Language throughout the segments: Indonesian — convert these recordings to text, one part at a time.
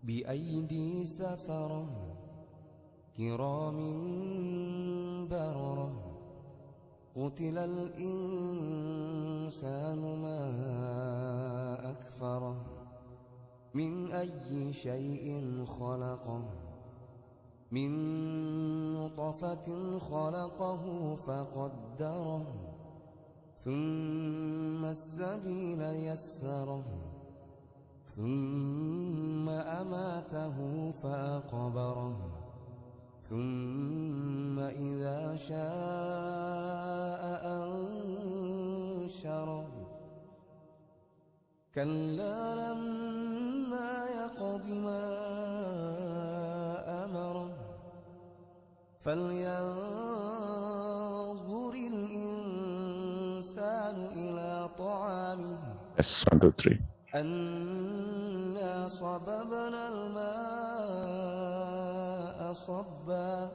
بأيدي سفرة كرام بررة قتل الإنسان ما أكفره من أي شيء خلقه من نطفة خلقه فقدره ثم السبيل يسره ثم أماته فأقبره ثم إذا شاء أنشره كلا لما يقض ما أمره فلينظر الإنسان إلى طعامه Yes, 1, 2, 3. أنا صببنا الماء صبا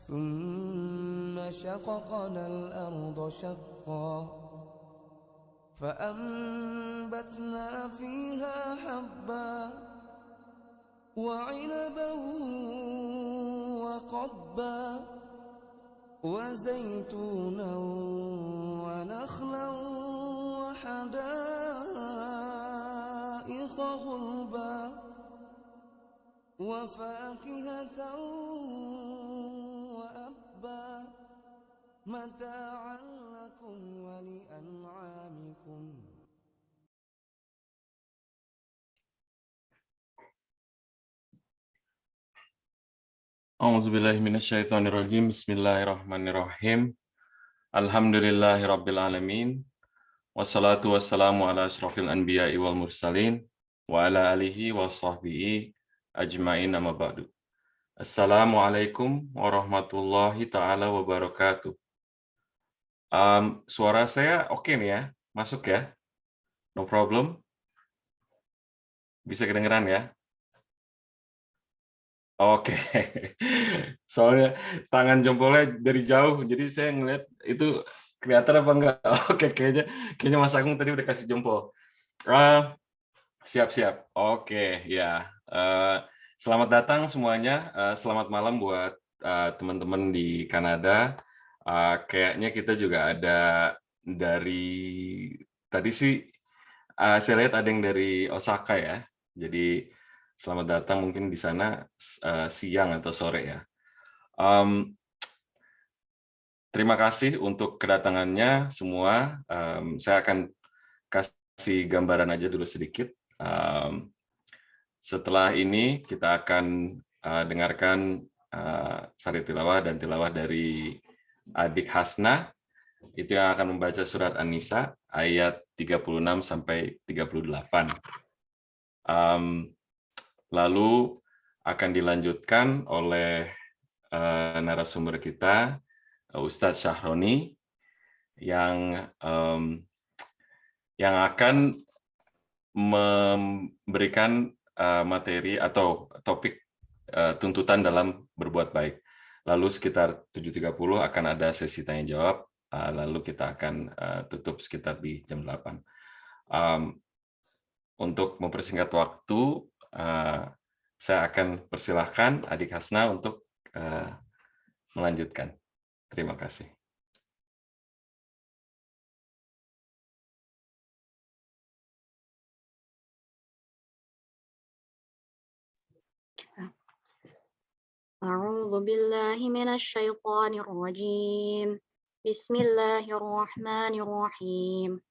ثم شققنا الأرض شقا فأنبتنا فيها حبا وعنبا وقضبا وزيتونا ونخلا وحدائق غلبا وفاكهة وأبا متاعا لكم ولأنعامكم. A'udzubillahi minasyaitonirrajim. Bismillahirrahmanirrahim. Alhamdulillahirabbil alamin. Wassalatu wassalamu ala asyrafil anbiya'i wal mursalin wa ala alihi wa sahbihi ajmain amma ba'du. Assalamualaikum warahmatullahi taala wabarakatuh. Suara saya oke nih ya? Masuk ya? No problem? Bisa kedengeran ya? Oke, soalnya tangan jempolnya dari jauh, jadi saya ngeliat itu kelihatan apa enggak. Oke, kayaknya Mas Agung tadi udah kasih jempol. Siap-siap. Oke, ya. Selamat datang semuanya. Selamat malam buat teman-teman di Kanada. Kayaknya kita juga ada dari tadi sih. Saya lihat ada yang dari Osaka ya. Jadi selamat datang mungkin di sana siang atau sore ya. Terima kasih untuk kedatangannya semua. Saya akan kasih gambaran aja dulu sedikit. Setelah ini kita akan dengarkan sari tilawah dan tilawah dari Adik Hasna. Itu yang akan membaca surat An-Nisa ayat 36 sampai 38. Lalu akan dilanjutkan oleh narasumber kita, Ustadz Syahroni, yang akan memberikan materi atau topik tuntutan dalam berbuat baik. Lalu sekitar 7.30 akan ada sesi tanya jawab, lalu kita akan tutup sekitar di jam 8. Untuk mempersingkat waktu, saya akan persilahkan Adik Hasna untuk melanjutkan. Terima kasih. أعوذ بالله من الشيطان الرجيم بسم الله الرحمن الرحيم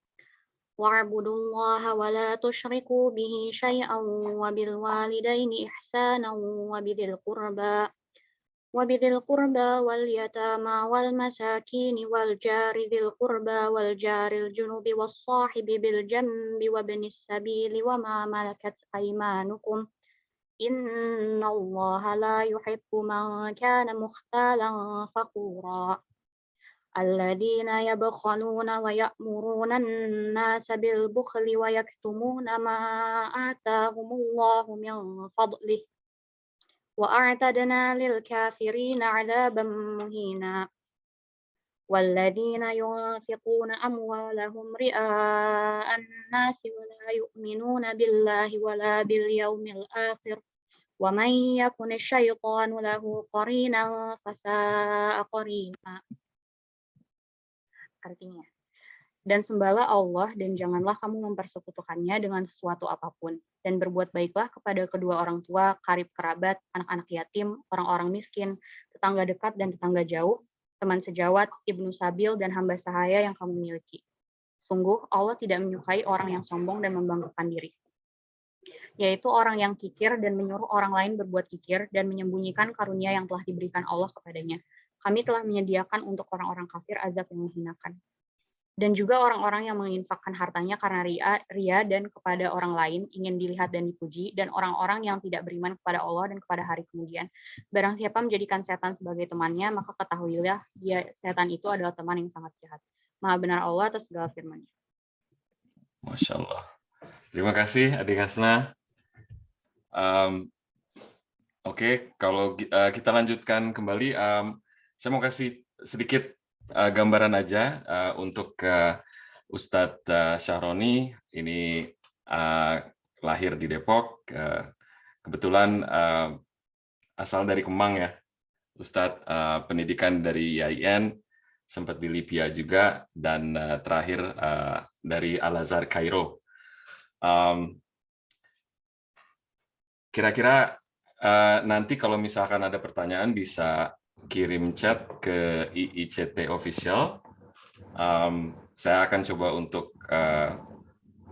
واعبدوا الله ولا تشركوا به شيئا وبالوالدين إحسانا وبذي القربى واليتامى والمساكين والجار ذي القربى والجار الجنب والصاحب بالجنب وابن السبيل وما ملكت أيمانكم إن الله لا يحب من كان مختالا فخورا الذين يبخلون ويأمرون الناس بالبخل ويكتمون ما آتاهم الله من فضله وأعتدنا للكافرين عذابا مهينا والذين ينفقون أموالهم رئاء الناس ولا يؤمنون بالله ولا باليوم الآخر ومن يكن الشيطان له قرينا فساء قرينا. Artinya, dan sembahlah Allah dan janganlah kamu mempersekutukannya dengan sesuatu apapun. Dan berbuat baiklah kepada kedua orang tua, karib kerabat, anak-anak yatim, orang-orang miskin, tetangga dekat dan tetangga jauh, teman sejawat, ibnu sabil, dan hamba sahaya yang kamu miliki. Sungguh, Allah tidak menyukai orang yang sombong dan membanggakan diri, yaitu orang yang kikir dan menyuruh orang lain berbuat kikir dan menyembunyikan karunia yang telah diberikan Allah kepadanya. Kami telah menyediakan untuk orang-orang kafir azab yang menghinakan. Dan juga orang-orang yang menginfakkan hartanya karena ria dan kepada orang lain, ingin dilihat dan dipuji, dan orang-orang yang tidak beriman kepada Allah dan kepada hari kemudian. Barang siapa menjadikan setan sebagai temannya, maka ketahuilah setan itu adalah teman yang sangat jahat. Maha benar Allah atas segala firman-Nya. Masya Allah. Terima kasih Adik Hasna. Oke, kalau kita lanjutkan kembali, saya mau kasih sedikit gambaran aja untuk Ustadz Syahroni. Ini lahir di Depok, kebetulan asal dari Kemang ya. Ustadz pendidikan dari IAIN, sempat di Libya juga, dan terakhir dari Al-Azhar Kairo. Kira-kira nanti kalau misalkan ada pertanyaan bisa kirim chat ke IICT Official. Saya akan coba untuk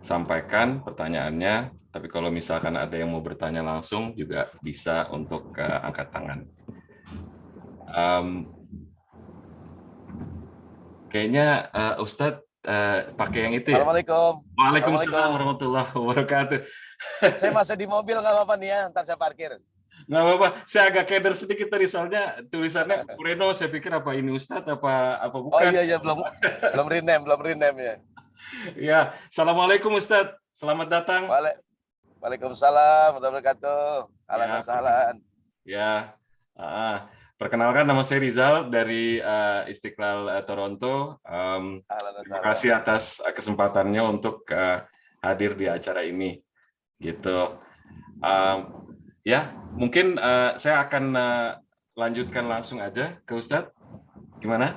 sampaikan pertanyaannya, tapi kalau misalkan ada yang mau bertanya langsung juga bisa untuk angkat tangan. Kayaknya Ustadz pakai yang itu ya? Assalamualaikum. Waalaikumsalam warahmatullahi wabarakatuh. Saya masih di mobil, nggak apa-apa nih ya, ntar saya parkir. Nggak apa-apa, saya agak keder sedikit tadi soalnya tulisannya Reno, saya pikir apa ini Ustadz apa bukan. Oh iya belum rename ya. Ya, Assalamualaikum Ustadz, selamat datang. Waalaikumsalam warahmatullahi wabarakatuh. Ahlan wa sahlan. Ya, perkenalkan nama saya Rizal dari Istiqlal Toronto. Terima kasih atas kesempatannya untuk hadir di acara ini. Gitu. Ya, mungkin saya akan lanjutkan langsung aja ke Ustadz. Gimana?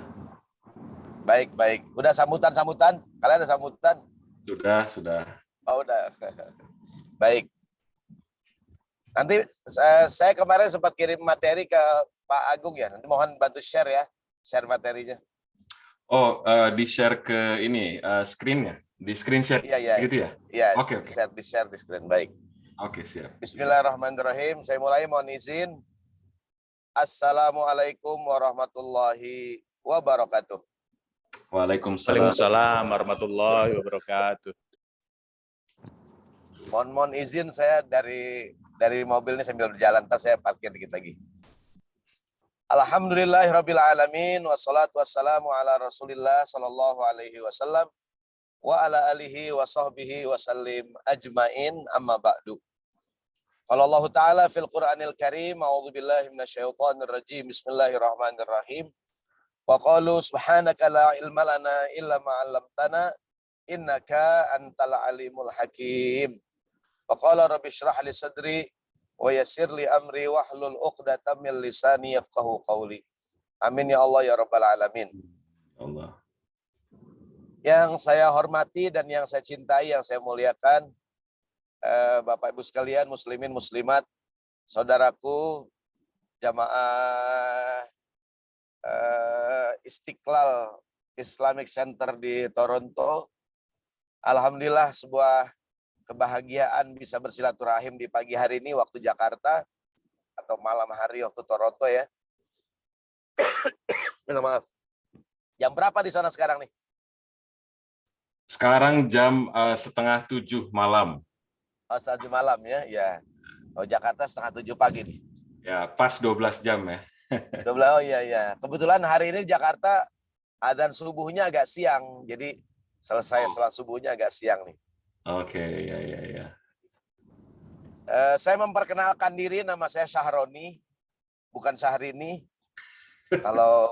Baik. Udah sambutan? Kalian ada sambutan? Sudah. Oh, udah. Baik. Nanti saya kemarin sempat kirim materi ke Pak Agung ya. Nanti mohon bantu share ya. Share materinya. Oh, di-share ke ini, screen-nya? Di screen share? Iya. Gitu ya? Iya, Oke. Di-share di screen. Baik. Oke, siap. Bismillahirrahmanirrahim. Saya mulai, mohon izin. Assalamualaikum warahmatullahi wabarakatuh. Waalaikumsalam warahmatullahi wabarakatuh. Mohon izin saya dari mobil ini sambil berjalan, ntar saya parkir dikit lagi. Alhamdulillahirabbil alamin wassalatu wassalamu ala Rasulillah sallallahu alaihi wasallam wa ala alihi wa sahbihi wasallim ajmain, amma ba'du. Qala Allah Ta'ala fil Qur'anil Karim, a'udzu billahi minasyaitonir rajim. Bismillahirrahmanirrahim. Wa qalu subhanaka la ilma lana illa ma 'allamtana innaka antal alimul hakim. Wa qala rabbi shrah li sadri wa yassir li amri wahlul 'uqdatam min lisani yafqahu qawli. Amin ya Allah ya rabbal alamin. Allah. Yang saya hormati dan yang saya cintai, yang saya muliakan, Bapak Ibu sekalian, muslimin muslimat, saudaraku jamaah Istiqlal Islamic Center di Toronto. Alhamdulillah sebuah kebahagiaan bisa bersilaturahim di pagi hari ini waktu Jakarta atau malam hari waktu Toronto ya. Minta maaf. Jam berapa di sana sekarang nih? Sekarang jam 6:30 malam. Oh, 7 malam ya. Oh, Jakarta 6:30 pagi nih. Ya, pas 12 jam ya. 12, oh iya. Kebetulan hari ini Jakarta adzan subuhnya agak siang. Jadi selesai sholat subuhnya agak siang nih. Oke, ya. Saya memperkenalkan diri, nama saya Syahroni, bukan Syahrini. Kalau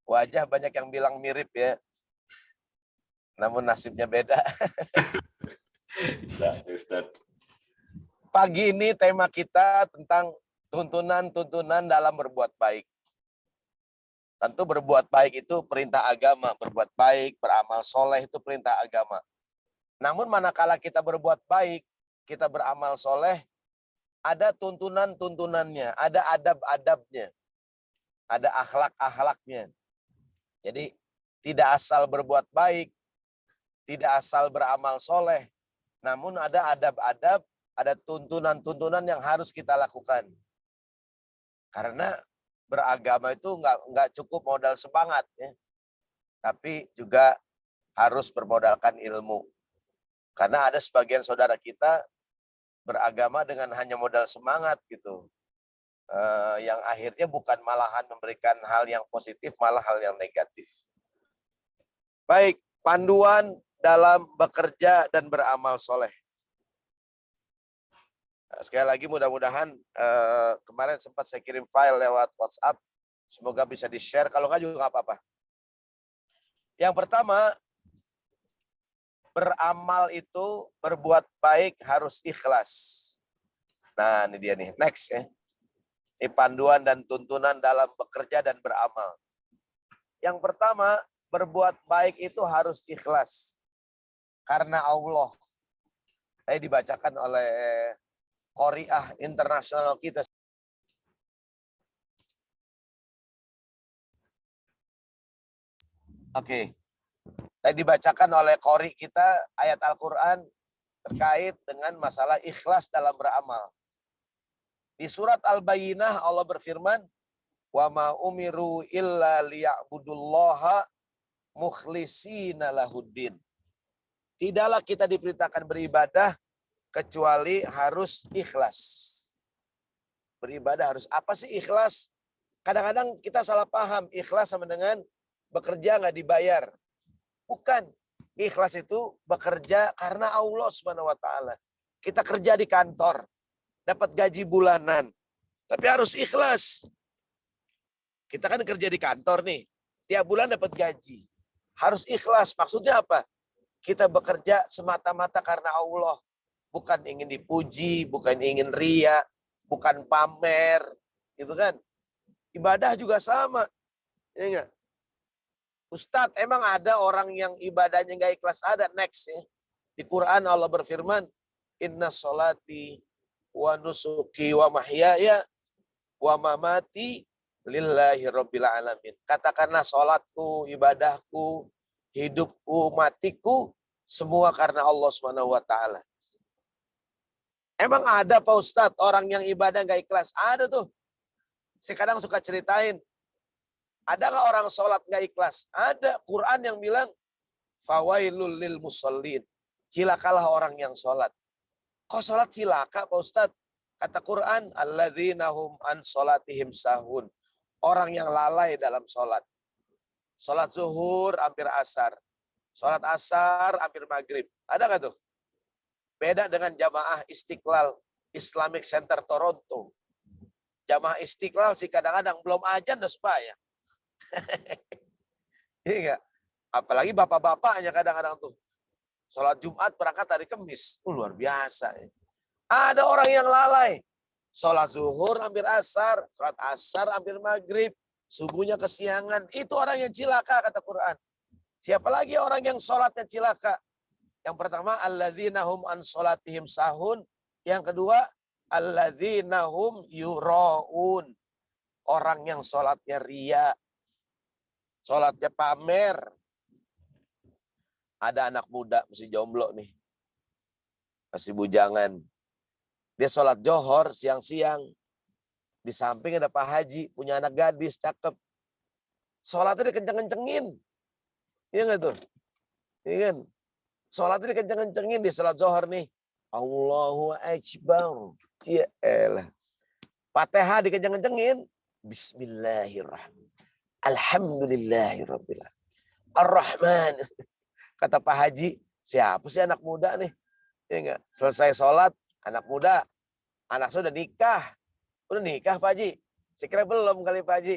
Wajah banyak yang bilang mirip ya. Namun nasibnya beda. Bisa, Ustaz. Pagi ini tema kita tentang tuntunan-tuntunan dalam berbuat baik. Tentu berbuat baik itu perintah agama. Berbuat baik, beramal soleh itu perintah agama. Namun manakala kita berbuat baik, kita beramal soleh, ada tuntunan-tuntunannya, ada adab-adabnya, ada akhlak-akhlaknya. Jadi tidak asal berbuat baik, tidak asal beramal soleh, namun ada adab-adab, ada tuntunan-tuntunan yang harus kita lakukan. Karena beragama itu nggak cukup modal semangat, ya, tapi juga harus bermodalkan ilmu. Karena ada sebagian saudara kita beragama dengan hanya modal semangat gitu, yang akhirnya bukan malahan memberikan hal yang positif, malah hal yang negatif. Baik, panduan dalam bekerja dan beramal soleh. Sekali lagi mudah-mudahan kemarin sempat saya kirim file lewat WhatsApp, semoga bisa di-share, kalau nggak juga nggak apa-apa. Yang pertama, beramal itu berbuat baik harus ikhlas. Nah ini dia nih, next ya. Ini panduan dan tuntunan dalam bekerja dan beramal. Yang pertama, berbuat baik itu harus ikhlas. Karena Allah. Tadi dibacakan oleh Qori'ah internasional kita. Oke. Tadi dibacakan oleh Qori kita ayat Al-Quran terkait dengan masalah ikhlas dalam beramal. Di surat Al-Bayyinah Allah berfirman, "Wa ma umiru illa liya'budullaha mukhlishina lahuddin." Tidaklah kita diperintahkan beribadah kecuali harus ikhlas. Beribadah harus, apa sih ikhlas? Kadang-kadang kita salah paham, ikhlas sama dengan bekerja nggak dibayar. Bukan. Ikhlas itu bekerja karena Allah Subhanahu wa taala. Kita kerja di kantor, dapat gaji bulanan. Tapi harus ikhlas. Kita kan kerja di kantor nih, tiap bulan dapat gaji. Harus ikhlas. Maksudnya apa? Kita bekerja semata-mata karena Allah. Bukan ingin dipuji, bukan ingin ria, bukan pamer, gitu kan? Ibadah juga sama. Ya enggak? Ustadz, emang ada orang yang ibadahnya nggak ikhlas? Ada, next ya. Di Quran Allah berfirman, "Inna sholati wa nusuki wa mahyaya wa mamati lillahi rabbil alamin." Katakanlah sholatku, ibadahku, hidupku, matiku, semua karena Allah Subhanahu wa taala. Emang ada Pak Ustadz orang yang ibadah nggak ikhlas? Ada tuh. Sekarang suka ceritain. Ada nggak orang sholat nggak ikhlas? Ada. Quran yang bilang, "Fawailul lil musallin." Cilakalah orang yang sholat. Kok sholat cilaka Pak Ustadz? Kata Quran, "Alladzina hum an sholatihim sahun." Orang yang lalai dalam sholat. Sholat zuhur hampir asar. Sholat asar hampir maghrib. Ada nggak tuh? Beda dengan jamaah Istiqlal Islamic Center Toronto. Jamaah Istiqlal sih kadang-kadang belum ajan udah sembahyang. Iya, apalagi bapak-bapaknya kadang-kadang tuh sholat Jumat berangkat hari Kamis, luar biasa. Ada orang yang lalai, sholat zuhur hampir asar, sholat asar hampir maghrib, subuhnya kesiangan. Itu orang yang cilaka kata Quran. Siapa lagi orang yang sholatnya cilaka? Yang pertama, alladzina hum an sholatihim sahun. Yang kedua, alladzina hum yura'un. Orang yang sholatnya ria. Sholatnya pamer. Ada anak muda, masih jomblo nih. Masih bujangan. Dia sholat johor siang-siang. Di samping ada Pak Haji, punya anak gadis, cakep. Sholatnya dikenceng-kencengin. Iya nggak tuh? Iya kan? Sholatnya dikenceng-kencengin di sholat johor nih. Allahu Akbar. Ya elah. Fatihah dikenceng-kencengin. Bismillahirrahmanirrahim. Alhamdulillahirabbil alamin. Ar-Rahman. Kata Pak Haji, siapa sih anak muda nih? Ya enggak? Selesai sholat, anak muda. Anak sudah nikah. Udah nikah Pak Haji? Saya kira belum kali Pak Haji.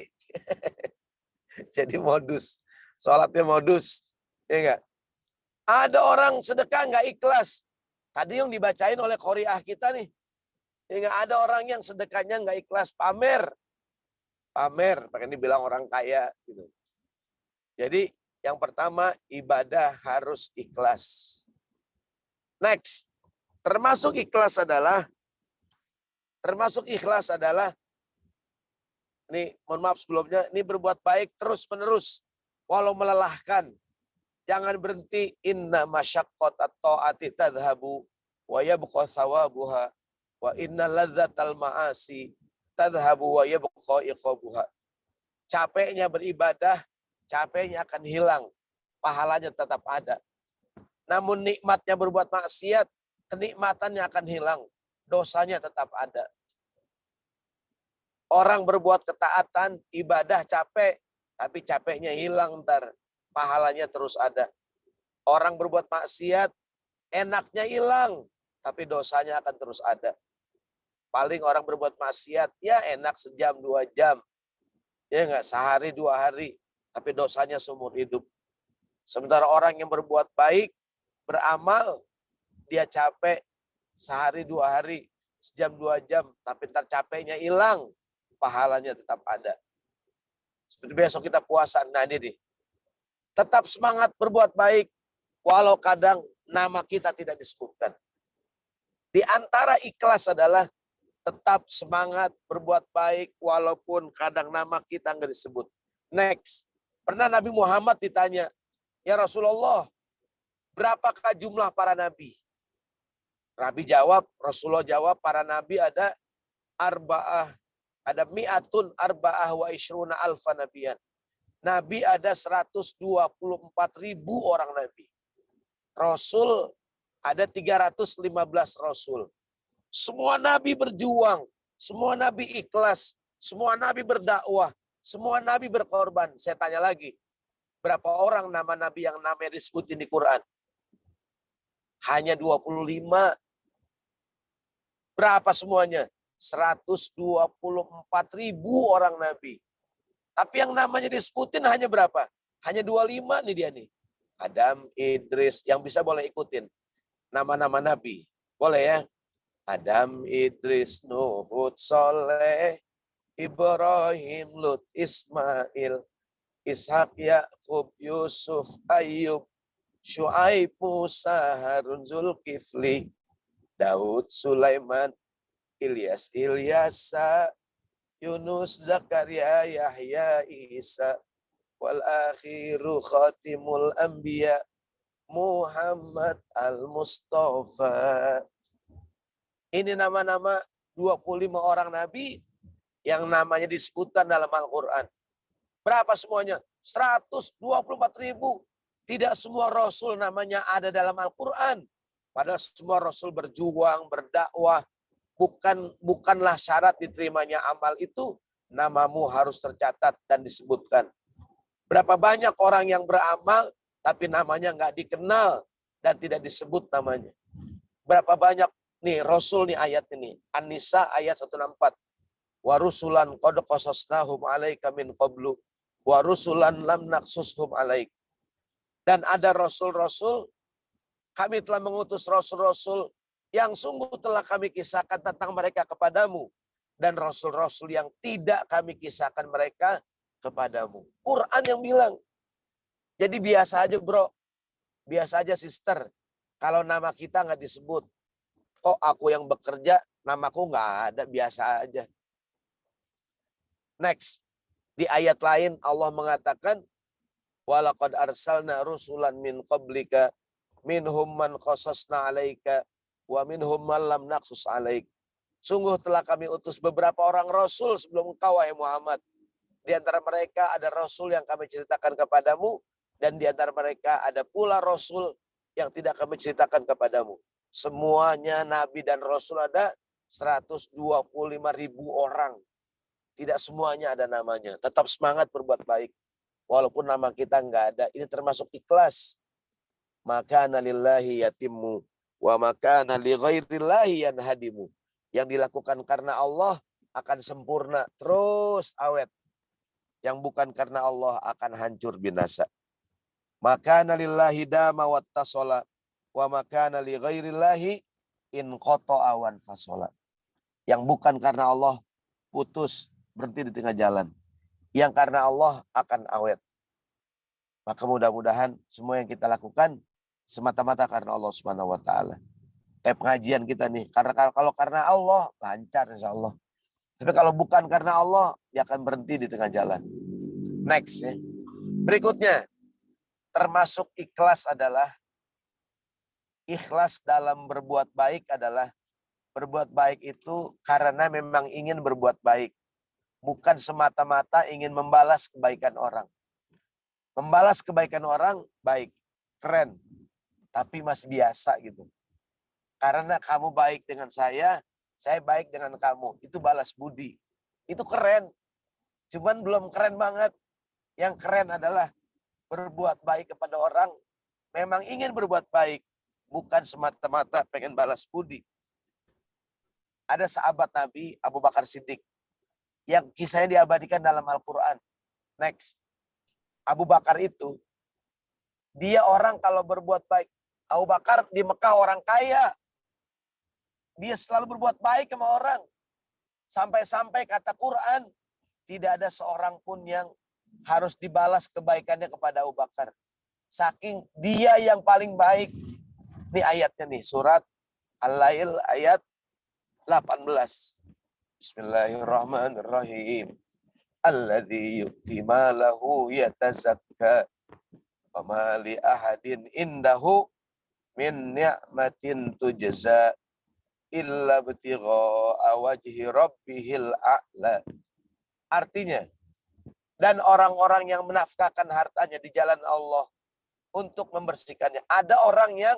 Jadi modus. Sholatnya modus. Ya enggak? Ada orang sedekah nggak ikhlas. Tadi yang dibacain oleh qoriah kita nih. Ya enggak? Ada orang yang sedekahnya nggak ikhlas. Pamer. Pamer. Pakai dibilang orang kaya. Gitu. Jadi yang pertama ibadah harus ikhlas. Next. Termasuk ikhlas adalah ini mohon maaf sebelumnya, ini berbuat baik terus menerus walau melelahkan. Jangan berhenti. Inna masyaqqatat ta'ati tadhhabu wa yabqa thawabuha wa inna ladzatal ma'asi tadhhabu wa yabqa iqabuha. Capeknya beribadah, capeknya akan hilang, pahalanya tetap ada. Namun nikmatnya berbuat maksiat, kenikmatannya akan hilang, dosanya tetap ada. Orang berbuat ketaatan, ibadah capek, tapi capeknya hilang ntar. Pahalanya terus ada. Orang berbuat maksiat, enaknya hilang, tapi dosanya akan terus ada. Paling orang berbuat maksiat, ya enak sejam, 2 jam. Ya enggak, sehari, 2 hari. Tapi dosanya seumur hidup. Sementara orang yang berbuat baik, beramal, dia capek sehari, 2 hari, sejam, 2 jam. Tapi ntar capeknya hilang, pahalanya tetap ada. Seperti besok kita puasa, nah ini nih. Tetap semangat berbuat baik, walau kadang nama kita tidak disebutkan. Di antara ikhlas adalah tetap semangat berbuat baik, walaupun kadang nama kita nggak disebut. Next. Pernah Nabi Muhammad ditanya, ya Rasulullah, berapakah jumlah para nabi? Rasulullah jawab, para nabi ada mi'atun arba'ah wa ishruna alfa nabiyan. Nabi ada 124.000 orang nabi. Rasul ada 315 rasul. Semua nabi berjuang, semua nabi ikhlas, semua nabi berdakwah, semua nabi berkorban. Saya tanya lagi, berapa orang nama nabi yang namanya disebutin di Quran? Hanya 25. Berapa semuanya? 124.000 orang nabi. Tapi yang namanya disebutin hanya berapa? Hanya 25 nih dia nih. Adam, Idris, yang bisa boleh ikutin. Nama-nama nabi. Boleh ya? Adam, Idris, Nuh, Hud, Soleh, Ibrahim, Lut, Ismail, Ishak, Yakub, Yusuf, Ayub, Syuaib, Musa, Harun, Zulkifli, Daud, Sulaiman, Ilyas, Ilyasa, Yunus, Zakaria, Yahya, Isa, wal akhiru khatimul anbiya, Muhammad al-Mustafa. Ini nama-nama 25 orang nabi yang namanya disebutkan dalam Al-Quran. Berapa semuanya? 124.000. Tidak semua rasul namanya ada dalam Al-Quran. Padahal semua rasul berjuang, berdakwah. Bukanlah syarat diterimanya amal itu, namamu harus tercatat dan disebutkan. Berapa banyak orang yang beramal, tapi namanya nggak dikenal dan tidak disebut namanya. Berapa banyak nih Rasul nih ayat ini. An-Nisa ayat 164. Wa rusulan qad qasasnahum 'alaika min qablu wa rusulan lam naqsushum 'alaik. Dan ada rasul-rasul, kami telah mengutus rasul-rasul yang sungguh telah kami kisahkan tentang mereka kepadamu. Dan rasul-rasul yang tidak kami kisahkan mereka kepadamu. Quran yang bilang. Jadi biasa aja bro. Biasa aja sister. Kalau nama kita nggak disebut. Kok aku yang bekerja, namaku nggak ada, biasa aja. Next. Di ayat lain Allah mengatakan, walaqad arsalna rusulan min qablika minhum man qasasna 'alaika wa minhum man lam naqsus 'alaik. Sungguh telah kami utus beberapa orang rasul sebelum engkau wahai Muhammad. Di antara mereka ada rasul yang kami ceritakan kepadamu dan di antara mereka ada pula rasul yang tidak kami ceritakan kepadamu. Semuanya nabi dan rasul ada 125.000 orang. Tidak semuanya ada namanya. Tetap semangat berbuat baik. Walaupun nama kita enggak ada. Ini termasuk ikhlas. Maka lillahi yatimmu wa makana li ghairillahi yanhadimu. Yang dilakukan karena Allah akan sempurna terus awet. yang bukan karena Allah akan hancur binasa. Maka nalillahi dama wattasola wa makana li ghairillahi in qata'a wan fasola. Yang bukan karena Allah putus, berhenti di tengah jalan. Yang karena Allah akan awet. Maka mudah-mudahan semua yang kita lakukan semata-mata karena Allah Subhanahu wa taala. Pengajian kita nih, kalau karena Allah lancar insya Allah. Tapi kalau bukan karena Allah, dia akan berhenti di tengah jalan. Next ya. Berikutnya, termasuk ikhlas dalam berbuat baik adalah berbuat baik itu karena memang ingin berbuat baik. Bukan semata-mata ingin membalas kebaikan orang. Membalas kebaikan orang baik, keren. Tapi masih biasa gitu. Karena kamu baik dengan saya baik dengan kamu. Itu balas budi. Itu keren. Cuman belum keren banget. Yang keren adalah berbuat baik kepada orang. Memang ingin berbuat baik. Bukan semata-mata pengen balas budi. Ada sahabat Nabi Abu Bakar Siddiq. Yang kisahnya diabadikan dalam Al-Quran. Next. Abu Bakar itu. Dia orang kalau berbuat baik. Abu Bakar di Mekah orang kaya. Dia selalu berbuat baik sama orang. Sampai-sampai kata Quran, tidak ada seorang pun yang harus dibalas kebaikannya kepada Abu Bakar. Saking dia yang paling baik. Ini ayatnya nih, surat Al-Lail ayat 18. Bismillahirrahmanirrahim. Alladzi yu'ti malahu yatazakka wa ma li ahadin indahu min ni'matin tujza illa btigha'a wajhi rabbihil a'la. Artinya, dan orang-orang yang menafkahkan hartanya di jalan Allah untuk membersihkannya. Ada orang yang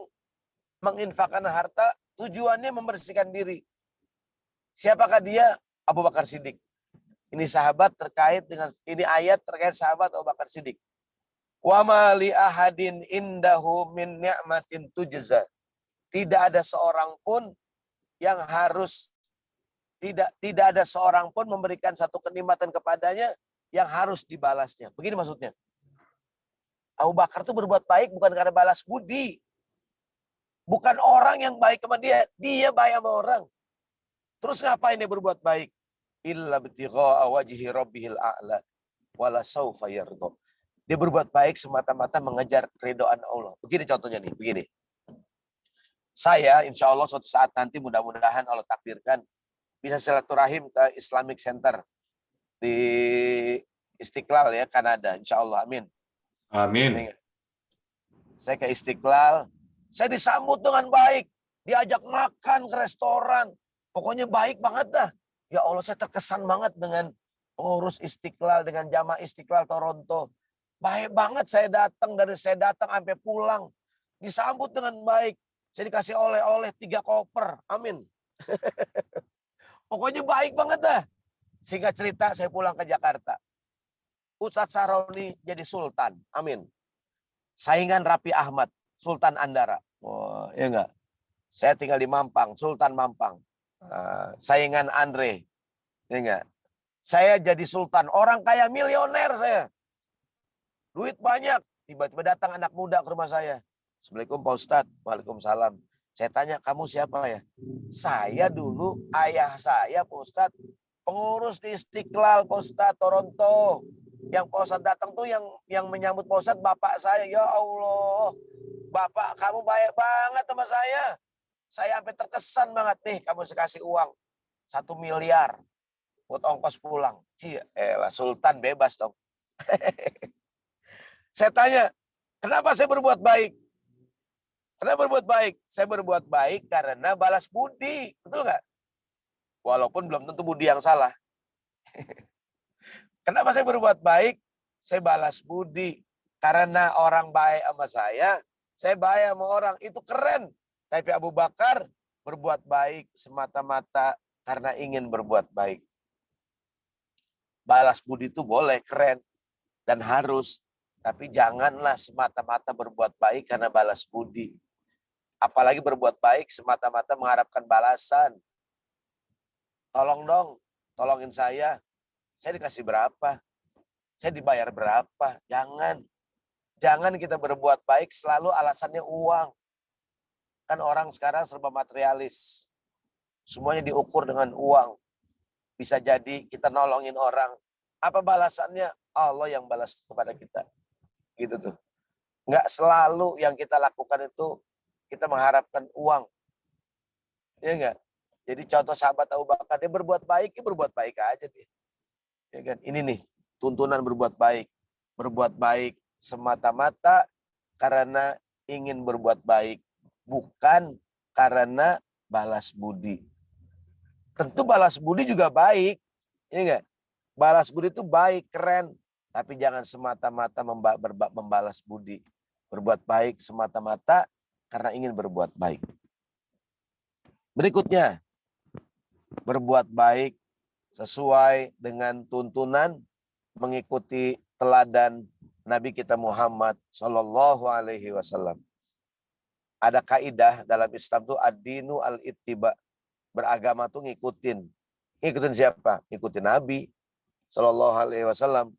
menginfakkan harta tujuannya membersihkan diri. Siapakah dia? Abu Bakar Siddiq. Ini sahabat terkait dengan, ini ayat terkait sahabat Abu Bakar Siddiq. Wa ma li ahadin indahu min ni'matin tujza. Tidak ada seorang pun yang harus, tidak ada seorang pun memberikan satu kenikmatan kepadanya yang harus dibalasnya. Begini maksudnya. Abu Bakar itu berbuat baik bukan karena balas budi. Bukan orang yang baik sama dia, dia baik sama orang. Terus ngapain dia berbuat baik? Illa btigha'a wajhi rabbihil a'la wala saufa yardha. Dia berbuat baik semata-mata mengejar keridhaan Allah. Begini contohnya nih, begini. Saya insya Allah suatu saat nanti mudah-mudahan Allah takdirkan bisa silaturahim ke Islamic Center di Istiqlal ya, Kanada. Insya Allah, amin. Amin. Saya ke Istiqlal, saya disambut dengan baik. Diajak makan ke restoran. Pokoknya baik banget dah. Ya Allah, saya terkesan banget dengan pengurus Istiqlal, dengan jamaah Istiqlal Toronto. Baik banget saya datang sampai pulang. Disambut dengan baik. Saya dikasih oleh-oleh 3 koper. Amin. Pokoknya baik banget dah. Singkat cerita, saya pulang ke Jakarta. Ustadz Saroni jadi sultan. Amin. Saingan Raffi Ahmad, Sultan Andara. Oh, ya enggak? Saya tinggal di Mampang, Sultan Mampang. Saingan Andre. Ya enggak? Saya jadi sultan. Orang kaya milioner saya. Duit banyak. Tiba-tiba datang anak muda ke rumah saya. Assalamualaikum Pak Ustadz. Waalaikumsalam. Saya tanya, kamu siapa ya? Saya dulu, ayah saya Pak Ustadz, pengurus di Istiqlal Pak Ustadz, Toronto. Yang Pak Ustadz datang tuh yang menyambut Pak Ustadz bapak saya. Ya Allah, bapak kamu baik banget sama saya. Saya sampai terkesan banget nih, kamu kasih uang 1 miliar buat ongkos pulang. Elah, Sultan bebas dong. Saya tanya, kenapa saya berbuat baik? Kenapa berbuat baik? Saya berbuat baik karena balas budi. Betul nggak? Walaupun belum tentu budi yang salah. Kenapa saya berbuat baik? Saya balas budi. Karena orang baik sama saya baik sama orang. Itu keren. Tapi Abu Bakar berbuat baik semata-mata karena ingin berbuat baik. Balas budi itu boleh, keren. Dan harus. Tapi janganlah semata-mata berbuat baik karena balas budi. Apalagi berbuat baik semata-mata mengharapkan balasan. Tolong dong, tolongin saya. Saya dikasih berapa? Saya dibayar berapa? Jangan. Jangan kita berbuat baik selalu alasannya uang. Kan orang sekarang serba materialis. Semuanya diukur dengan uang. Bisa jadi kita nolongin orang. Apa balasannya? Allah yang balas kepada kita. Gitu tuh. Nggak selalu yang kita lakukan itu kita mengharapkan uang. Ya enggak? Jadi contoh sahabat Abu Bakar, dia berbuat baik aja dia. Ya kan? Ini nih, tuntunan berbuat baik. Berbuat baik semata-mata karena ingin berbuat baik. Bukan karena balas budi. Tentu balas budi juga baik. Ya enggak? Balas budi itu baik, keren. Tapi jangan semata-mata membalas budi. Berbuat baik semata-mata karena ingin berbuat baik. Berikutnya, berbuat baik sesuai dengan tuntunan mengikuti teladan Nabi kita Muhammad Shallallahu Alaihi Wasallam. Ada kaidah dalam Islam tuh ad-dinu al-ittiba. Beragama tuh ngikutin. Ngikutin siapa? Ngikutin Nabi Shallallahu Alaihi Wasallam.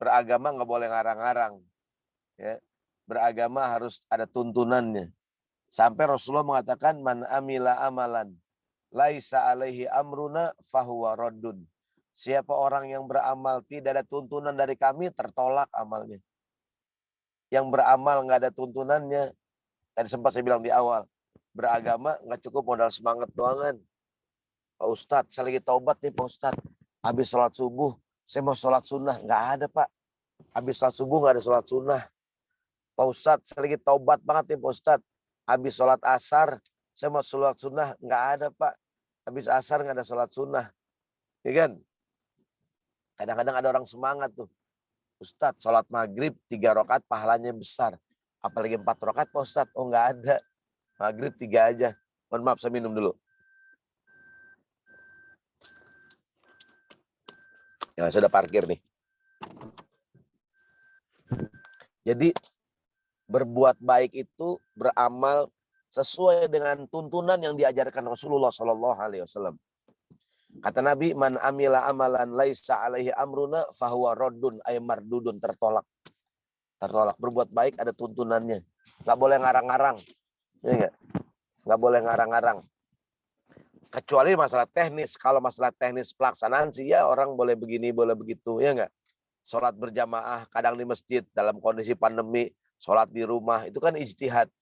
Beragama nggak boleh ngarang-ngarang. Ya. Beragama harus ada tuntunannya. Sampai Rasulullah mengatakan man amila amalan laisa alaihi amruna fahuwa raddun. Siapa orang yang beramal tidak ada tuntunan dari kami, tertolak amalnya. Yang beramal nggak ada tuntunannya, tadi sempat saya bilang di awal, beragama nggak cukup modal semangat doangan. Pak Ustadz, saya lagi taubat nih Pak Ustadz. Habis sholat subuh, saya mau sholat sunnah. Nggak ada Pak. Habis sholat subuh nggak ada sholat sunnah. Pak Ustadz, saya lagi taubat banget nih Pak Ustadz. Habis sholat asar, saya mau sholat sunnah. Nggak ada Pak. Habis asar nggak ada sholat sunnah. Ya kan? Kadang-kadang ada orang semangat tuh. Ustadz, sholat maghrib 3 rakaat pahalanya besar. Apalagi 4 rakaat Pak Ustadz. Oh nggak ada. Maghrib 3 aja. Mohon maaf, saya minum dulu. Ya, sudah parkir nih. Jadi berbuat baik itu beramal sesuai dengan tuntunan yang diajarkan Rasulullah Shallallahu Alaihi Wasallam. Kata Nabi, man amila amalan laisa alaihi amruna fahuwa raddun ay mardudun, tertolak. Tertolak. Berbuat baik ada tuntunannya. Nggak boleh ngarang-ngarang. Ya enggak? Nggak boleh ngarang-ngarang. Kecuali masalah teknis. Kalau masalah teknis pelaksanaan sih ya orang boleh begini, boleh begitu. Ya enggak? Sholat berjamaah, kadang di masjid dalam kondisi pandemi, sholat di rumah, itu kan ijtihad.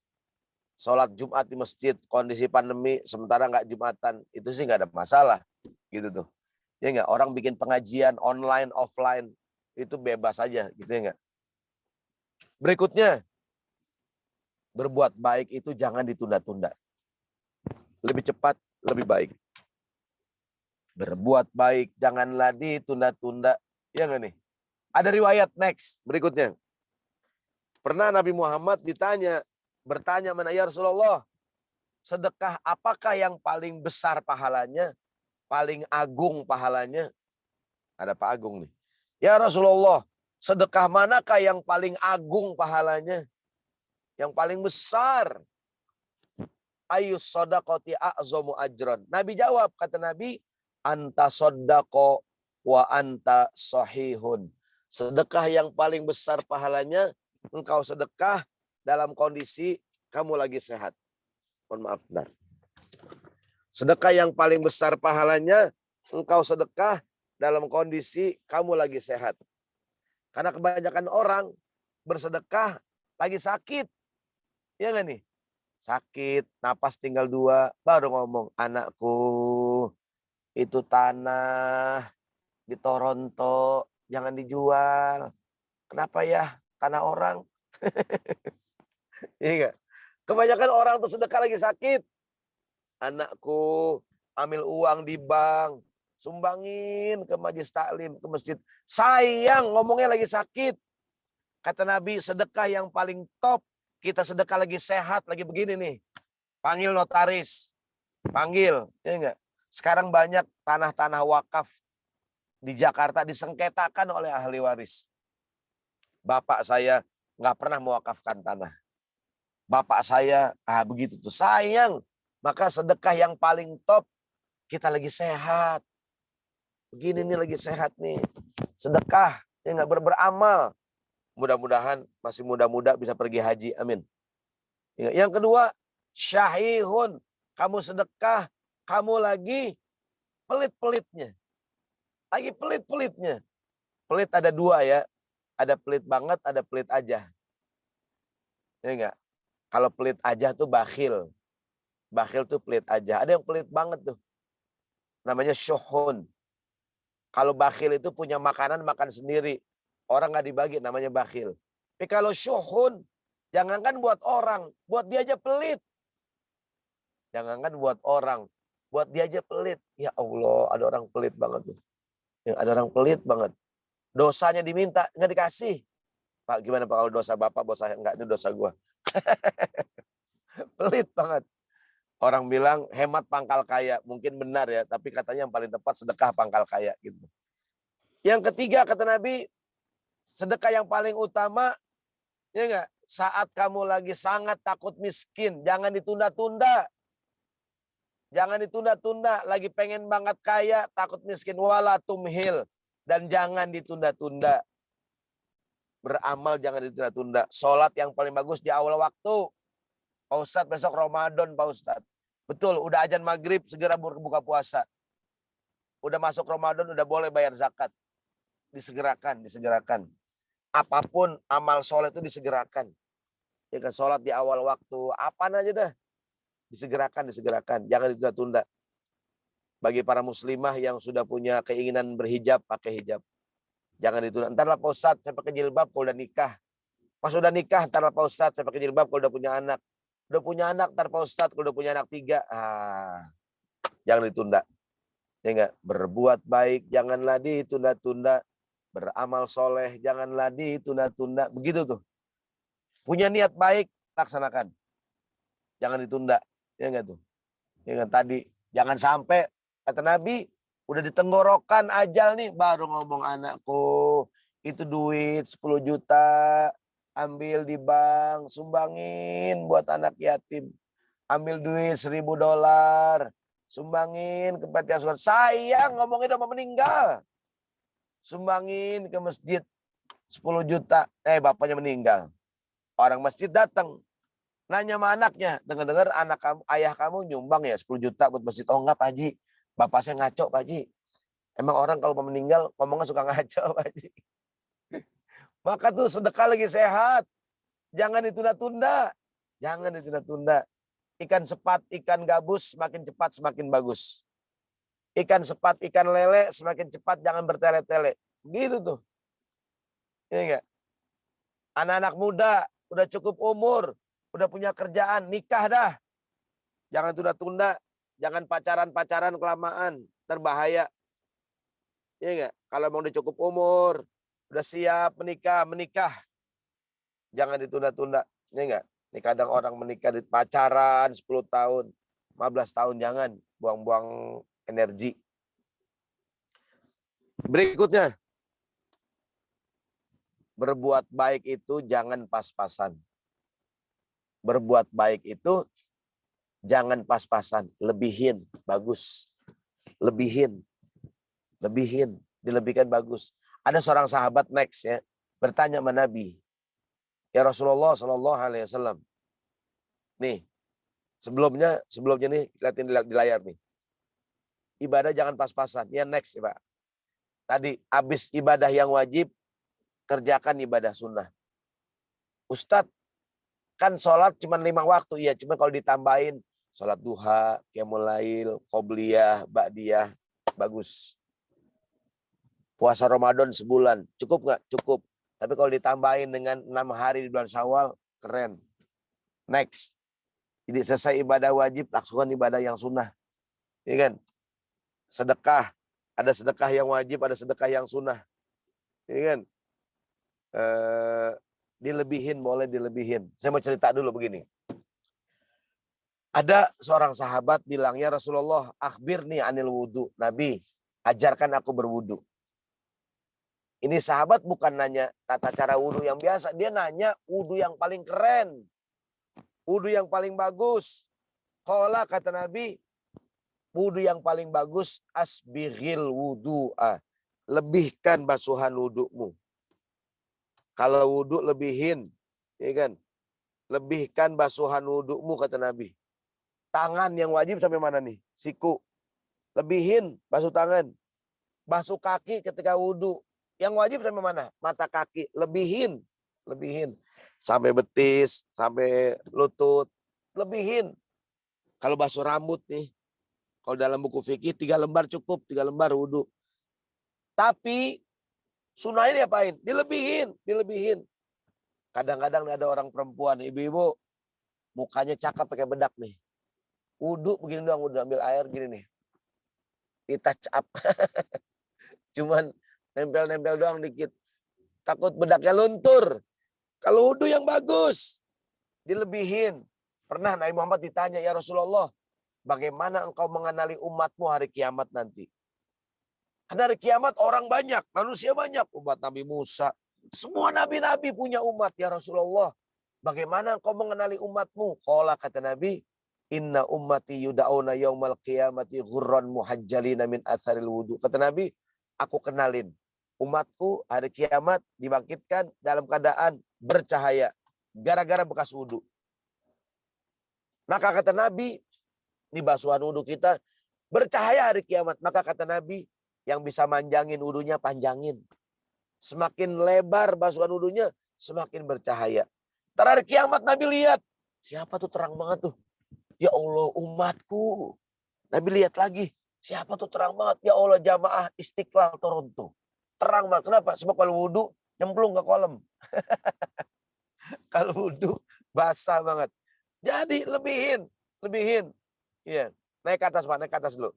Sholat Jumat di masjid, kondisi pandemi, sementara nggak Jumatan, itu sih nggak ada masalah. Gitu tuh. Ya enggak? Orang bikin pengajian online, offline, itu bebas aja. Gitu ya enggak? Berikutnya, berbuat baik itu jangan ditunda-tunda. Lebih cepat, lebih baik. Berbuat baik, janganlah ditunda-tunda. Ya enggak nih? Ada riwayat next berikutnya. Pernah Nabi Muhammad bertanya mana ya Rasulullah, sedekah apakah yang paling besar pahalanya, paling agung pahalanya? Ada Pak Agung nih. Ya Rasulullah, sedekah manakah yang paling agung pahalanya? Yang paling besar? Ayyus shadaqati a'zamu ajran. Nabi jawab, kata Nabi, anta shaddaqo wa anta sahihun. Sedekah yang paling besar pahalanya, engkau sedekah dalam kondisi kamu lagi sehat. Mohon maaf, benar. Sedekah yang paling besar pahalanya, engkau sedekah dalam kondisi kamu lagi sehat. Karena kebanyakan orang bersedekah lagi sakit. Ya nggak nih? Sakit, napas tinggal 2, baru ngomong, anakku, itu tanah di Toronto, jangan dijual. Kenapa ya? Tanah orang. Iya enggak? Kebanyakan orang tuh sedekah lagi sakit. Anakku, ambil uang di bank, sumbangin ke majelis taklim, ke masjid. Sayang, ngomongnya lagi sakit. Kata Nabi, sedekah yang paling top, kita sedekah lagi sehat, lagi begini nih. Panggil notaris. Panggil. Ya enggak? Sekarang banyak tanah-tanah wakaf di Jakarta disengketakan oleh ahli waris. Bapak saya nggak pernah mewakafkan tanah. Bapak saya, begitu tuh. Sayang. Maka sedekah yang paling top, kita lagi sehat. Begini nih lagi sehat nih. Sedekah. Ya nggak beramal. Mudah-mudahan masih muda-muda bisa pergi haji. Amin. Ya, yang kedua, syahihun. Kamu sedekah, kamu lagi pelit-pelitnya. Lagi pelit-pelitnya. Pelit ada dua ya. Ada pelit banget, ada pelit aja. Ya enggak? Kalau pelit aja tuh bakhil. Bakhil tuh pelit aja. Ada yang pelit banget tuh. Namanya syuhun. Kalau bakhil itu punya makanan, makan sendiri. Orang nggak dibagi, namanya bakhil. Tapi kalau syuhun, jangankan buat orang, buat dia aja pelit. Jangankan buat orang, buat dia aja pelit. Ya Allah, ada orang pelit banget tuh. Ya, ada orang pelit banget. Dosanya diminta, nggak dikasih. Pak, gimana Pak kalau dosa Bapak, dosa enggak, ini dosa gua. Pelit banget. Orang bilang hemat pangkal kaya, mungkin benar ya, tapi katanya yang paling tepat sedekah pangkal kaya gitu. Yang ketiga kata Nabi, sedekah yang paling utama, ya enggak, saat kamu lagi sangat takut miskin, jangan ditunda-tunda. Jangan ditunda-tunda, lagi pengen banget kaya, takut miskin, wala tumhil. Dan jangan ditunda-tunda. Beramal jangan ditunda-tunda. Sholat yang paling bagus di awal waktu. Pak Ustadz, besok Ramadan Pak Ustadz. Betul, udah azan maghrib, segera buka puasa. Udah masuk Ramadan, udah boleh bayar zakat. Disegerakan, disegerakan. Apapun amal sholat itu disegerakan. Ya kan, sholat di awal waktu, apaan aja dah. Disegerakan, disegerakan. Jangan ditunda-tunda. Bagi para muslimah yang sudah punya keinginan berhijab, pakai hijab. Jangan ditunda. Entarlah Pak Ustadz, saya pakai jilbab kalau udah nikah. Pas udah nikah, entarlah Pak Ustadz, saya pakai jilbab kalau udah punya anak. Udah punya anak, entar Pak Ustadz kalau udah punya anak 3. Jangan ditunda. Ya enggak? Berbuat baik, janganlah ditunda-tunda. Beramal soleh, janganlah ditunda-tunda. Begitu tuh. Punya niat baik, laksanakan. Jangan ditunda. Ya enggak tuh? Ya enggak, tadi. Jangan sampai, kata Nabi, udah ditenggorokan ajal nih, baru ngomong anakku, itu duit 10 juta, ambil di bank, sumbangin buat anak yatim. Ambil duit $1.000, sumbangin ke panti asuhan. Sayang ngomongin udah mau meninggal. Sumbangin ke masjid 10 juta, bapaknya meninggal. Orang masjid datang, nanya sama anaknya, dengar-dengar anak kamu, ayah kamu nyumbang ya 10 juta buat masjid. Oh enggak Pak Haji, bapak saya ngaco Pak Haji. Emang orang kalau mau meninggal ngomongnya suka ngaco Pak Haji. Maka tuh sedekah lagi sehat. Jangan ditunda-tunda. Jangan ditunda-tunda. Ikan sepat, ikan gabus semakin cepat semakin bagus. Ikan sepat, ikan lele semakin cepat jangan bertele-tele. Gitu tuh. Iya enggak? Anak-anak muda udah cukup umur, udah punya kerjaan, nikah dah. Jangan tunda-tunda, jangan pacaran-pacaran kelamaan, terbahaya. Iya enggak? Kalau mau udah cukup umur, udah siap menikah. Jangan ditunda-tunda. Iya enggak? Ini kadang orang menikah di pacaran 10 tahun, 15 tahun, jangan buang-buang energi. Berikutnya, berbuat baik itu jangan pas-pasan. Berbuat baik itu jangan pas-pasan, lebihin, bagus. Lebihin, dilebihkan bagus. Ada seorang sahabat next ya, bertanya sama Nabi, ya Rasulullah Shallallahu Alaihi Wasallam. Nih, sebelumnya nih, lihatin di layar nih. Ibadah jangan pas-pasan. Ya next ya Pak. Tadi habis ibadah yang wajib, kerjakan ibadah sunnah. Ustadz, kan sholat cuma 5 waktu. Iya, cuma kalau ditambahin sholat duha, qiyamul lail, qobliyah, ba'diyah, bagus. Puasa Ramadan sebulan, cukup nggak? Cukup. Tapi kalau ditambahin dengan 6 hari di bulan Syawal, keren. Next. Jadi selesai ibadah wajib, lakukan ibadah yang sunnah. Iya kan? Sedekah. Ada sedekah yang wajib, ada sedekah yang sunnah. Iya kan? Dilebihin, boleh dilebihin. Saya mau cerita dulu begini. Ada seorang sahabat bilangnya, Rasulullah, akhbirni anil wudu. Nabi, ajarkan aku berwudu. Ini sahabat bukan nanya tata cara wudu yang biasa. Dia nanya wudu yang paling keren. Wudu yang paling bagus. Qala, kata Nabi, wudu yang paling bagus, asbighil wudu'a. Lebihkan basuhan wudu'mu. Kalau wudhu lebihin, ya kan? Lebihkan basuhan wudhumu kata Nabi. Tangan yang wajib sampai mana nih? Siku. Lebihin basuh tangan. Basuh kaki ketika wudhu. Yang wajib sampai mana? Mata kaki. Lebihin. Lebihin. Sampai betis, sampai lutut. Lebihin. Kalau basuh rambut nih. Kalau dalam buku fikih 3 lembar cukup. 3 lembar wudhu. Tapi sunnahnya diapain? Dilebihin. Dilebihin. Kadang-kadang ada orang perempuan, ibu-ibu. Mukanya cakep pakai bedak nih. Wudhu begini doang, wudhu ambil air gini nih. Di touch up. Cuman nempel-nempel doang dikit. Takut bedaknya luntur. Kalau wudhu yang bagus, dilebihin. Pernah Nabi Muhammad ditanya, ya Rasulullah, bagaimana engkau mengenali umatmu hari kiamat nanti? Karena hari kiamat orang banyak, manusia banyak. Umat Nabi Musa. Semua nabi-nabi punya umat, ya Rasulullah. Bagaimana engkau mengenali umatmu? Qala kata Nabi, inna ummati yuda'una yaumal qiyamati ghurran muhajjalina min atharil wudu. Kata Nabi, aku kenalin. Umatku hari kiamat dibangkitkan dalam keadaan bercahaya. Gara-gara bekas wudu. Maka kata Nabi, di basuhan wudu kita, bercahaya hari kiamat. Maka kata Nabi, yang bisa manjangin wudunya, panjangin. Semakin lebar basuhan wudunya, semakin bercahaya. Ntar hari kiamat Nabi lihat, siapa tuh terang banget tuh? Ya Allah, umatku. Nabi lihat lagi, siapa tuh terang banget? Ya Allah, jamaah Istiqlal Toronto. Terang banget. Kenapa? Sebab kalau wudhu, nyemplung ke kolam. Kalau wudhu, basah banget. Jadi lebihin. Lebihin. Iya. Naik ke atas, Pak. Naik ke atas dulu.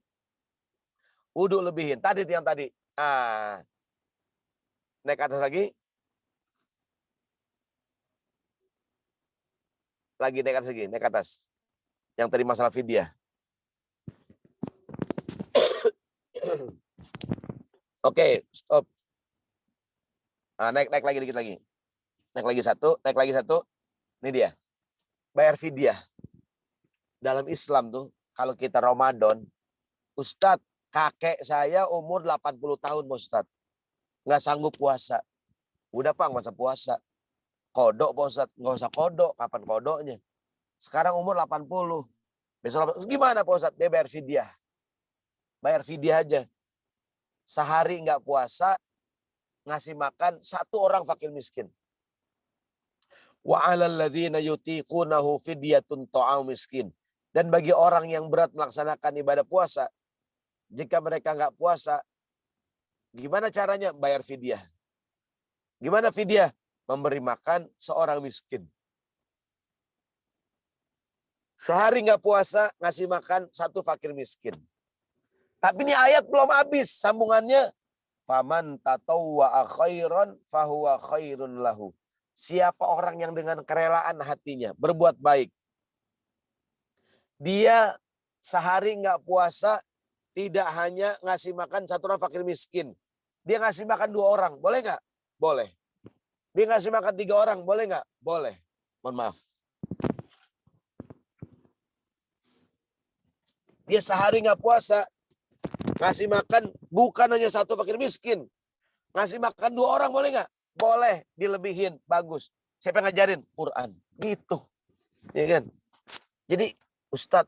Wudhu lebihin. Tadi yang tadi. Naik ke atas lagi. Lagi naik ke atas lagi. Naik ke atas. Yang tadi masalah fidyah. Oke, stop. Naik lagi dikit lagi. Naik lagi satu. Ini dia. Bayar fidyah. Dalam Islam tuh, kalau kita Ramadan, Ustadz, kakek saya umur 80 tahun, Ustadz. Nggak sanggup puasa. Udah Pak, nggak usah puasa. Kodok, Pak Ustadz. Nggak usah kodok. Kapan kodoknya? Sekarang umur 80. Besok gimana Pak Ustadz? Dia bayar fidyah. Bayar fidyah aja. Sehari nggak puasa, ngasih makan 1 orang fakir miskin. Wa 'alal ladzina yutiqunahu fidyatun ta'am miskin. Dan bagi orang yang berat melaksanakan ibadah puasa, jika mereka nggak puasa, gimana caranya? Bayar fidyah. Gimana fidyah? Memberi makan seorang miskin. Sehari nggak puasa, ngasih makan 1 fakir miskin. Tapi ini ayat belum habis. Sambungannya, faman tatawwa'a khairan fahuwa khairun lahu. Siapa orang yang dengan kerelaan hatinya berbuat baik. Dia sehari nggak puasa, tidak hanya ngasih makan 1 orang fakir miskin. Dia ngasih makan 2 orang, boleh nggak? Boleh. Dia ngasih makan 3 orang, boleh nggak? Boleh. Mohon maaf. Dia sehari nggak puasa, ngasih makan bukan hanya 1 fakir miskin. Ngasih makan 2 orang boleh nggak? Boleh, dilebihin, bagus. Siapa yang ngajarin? Quran. Gitu. Ya kan? Jadi, Ustadz,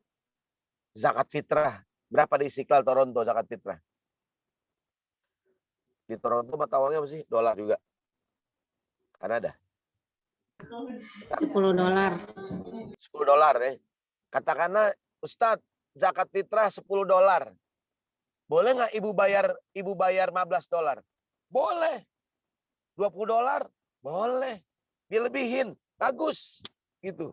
zakat fitrah. Berapa di Istiqlal Toronto zakat fitrah? Di Toronto mata uangnya apa sih? Dolar juga. Kanada. $10. $10 ya. Katakanlah, Ustadz, zakat fitrah $10. Boleh nggak ibu bayar $15? Boleh. $20? Boleh. Dilebihin. Bagus. Gitu.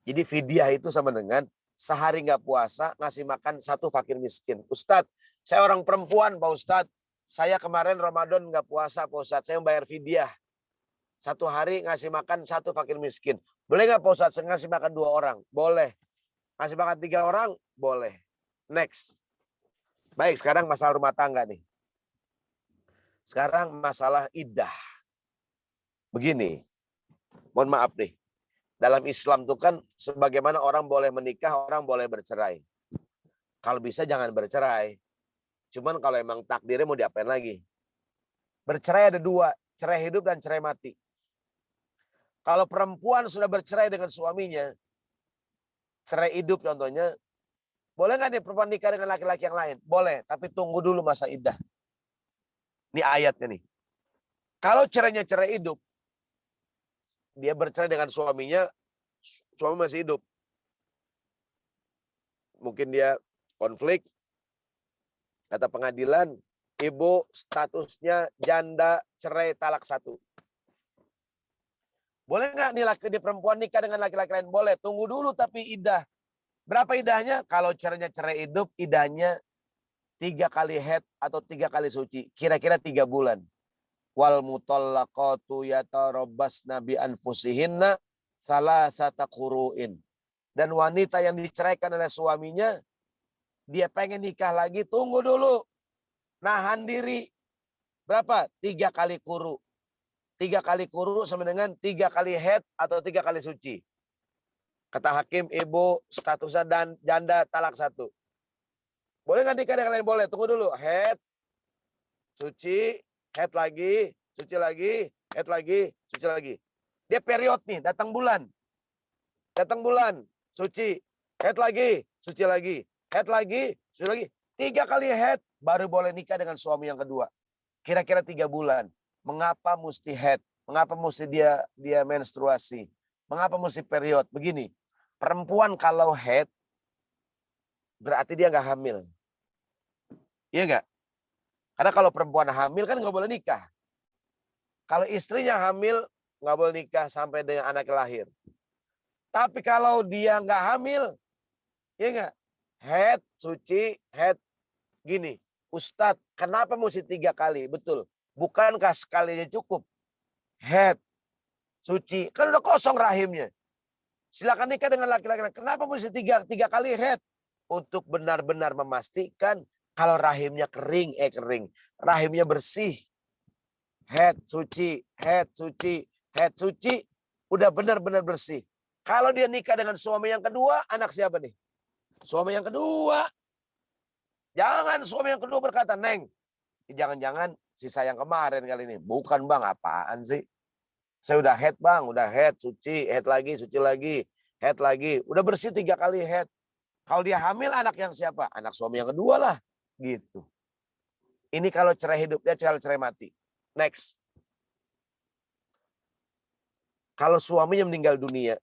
Jadi fidyah itu sama dengan sehari nggak puasa, ngasih makan 1 fakir miskin. Ustadz, saya orang perempuan, Pak Ustadz. Saya kemarin Ramadan nggak puasa, Pak Ustadz. Saya bayar fidyah. 1 hari ngasih makan 1 fakir miskin. Boleh nggak Pak Ustadz? Saya ngasih makan 2 orang? Boleh. Ngasih makan 3 orang? Boleh. Next. Baik, sekarang masalah rumah tangga nih. Sekarang masalah iddah. Begini, mohon maaf nih. Dalam Islam itu kan sebagaimana orang boleh menikah, orang boleh bercerai. Kalau bisa jangan bercerai. Cuman kalau emang takdirnya mau diapain lagi. Bercerai ada 2, cerai hidup dan cerai mati. Kalau perempuan sudah bercerai dengan suaminya, cerai hidup contohnya, boleh nggak nih perempuan nikah dengan laki-laki yang lain? Boleh, tapi tunggu dulu masa iddah. Ini ayatnya nih. Kalau cerainya cerai hidup, dia bercerai dengan suaminya, suami masih hidup. Mungkin dia konflik, kata pengadilan, ibu statusnya janda, cerai, talak 1. Boleh nggak nih laki perempuan nikah dengan laki-laki lain? Boleh, tunggu dulu tapi iddah. Berapa idahnya? Kalau cerainya cerai hidup, idahnya 3 kali haid atau 3 kali suci. Kira-kira 3 bulan. Wal mutallaqatu yatarabbasna bi anfusihinna salasata qurun. Dan wanita yang diceraikan oleh suaminya, dia pengen nikah lagi, tunggu dulu. Nahan diri. Berapa? 3 kali quru. 3 kali quru sama dengan 3 kali haid atau 3 kali suci. Kata hakim, ibu statusnya dan janda, talak 1. Boleh nggak nikah dengan lain? Boleh. Tunggu dulu. Haid, suci, haid lagi, suci lagi, haid lagi, suci lagi. Dia period nih, datang bulan. Datang bulan, suci, haid lagi, suci lagi, haid lagi, suci lagi. 3 kali haid, baru boleh nikah dengan suami yang kedua. Kira-kira 3 bulan. Mengapa mesti haid? Mengapa mesti dia menstruasi? Mengapa mesti period? Begini, perempuan kalau haid, berarti dia nggak hamil. Iya nggak? Karena kalau perempuan hamil kan nggak boleh nikah. Kalau istrinya hamil, nggak boleh nikah sampai dengan anak lahir. Tapi kalau dia nggak hamil, iya nggak? Haid, suci, haid. Gini, Ustadz, kenapa mesti 3 kali? Betul. Bukankah sekalinya cukup? Haid, suci, kan udah kosong rahimnya. Silakan nikah dengan laki-laki. Kenapa mesti 3 kali haid? Untuk benar-benar memastikan kalau rahimnya kering, rahimnya bersih. Haid, suci, haid, suci, haid, suci, udah benar-benar bersih. Kalau dia nikah dengan suami yang kedua, anak siapa nih? Suami yang kedua. Jangan suami yang kedua berkata, Neng, jangan-jangan si sayang kemarin kali ini. Bukan bang, apaan sih? Saya udah haid bang, udah haid, suci, haid lagi, suci lagi, haid lagi. Udah bersih 3 kali haid. Kalau dia hamil, anak yang siapa? Anak suami yang kedua lah. Gitu. Ini kalau cerai hidup, dia kalau cerai mati. Next. Kalau suaminya meninggal dunia,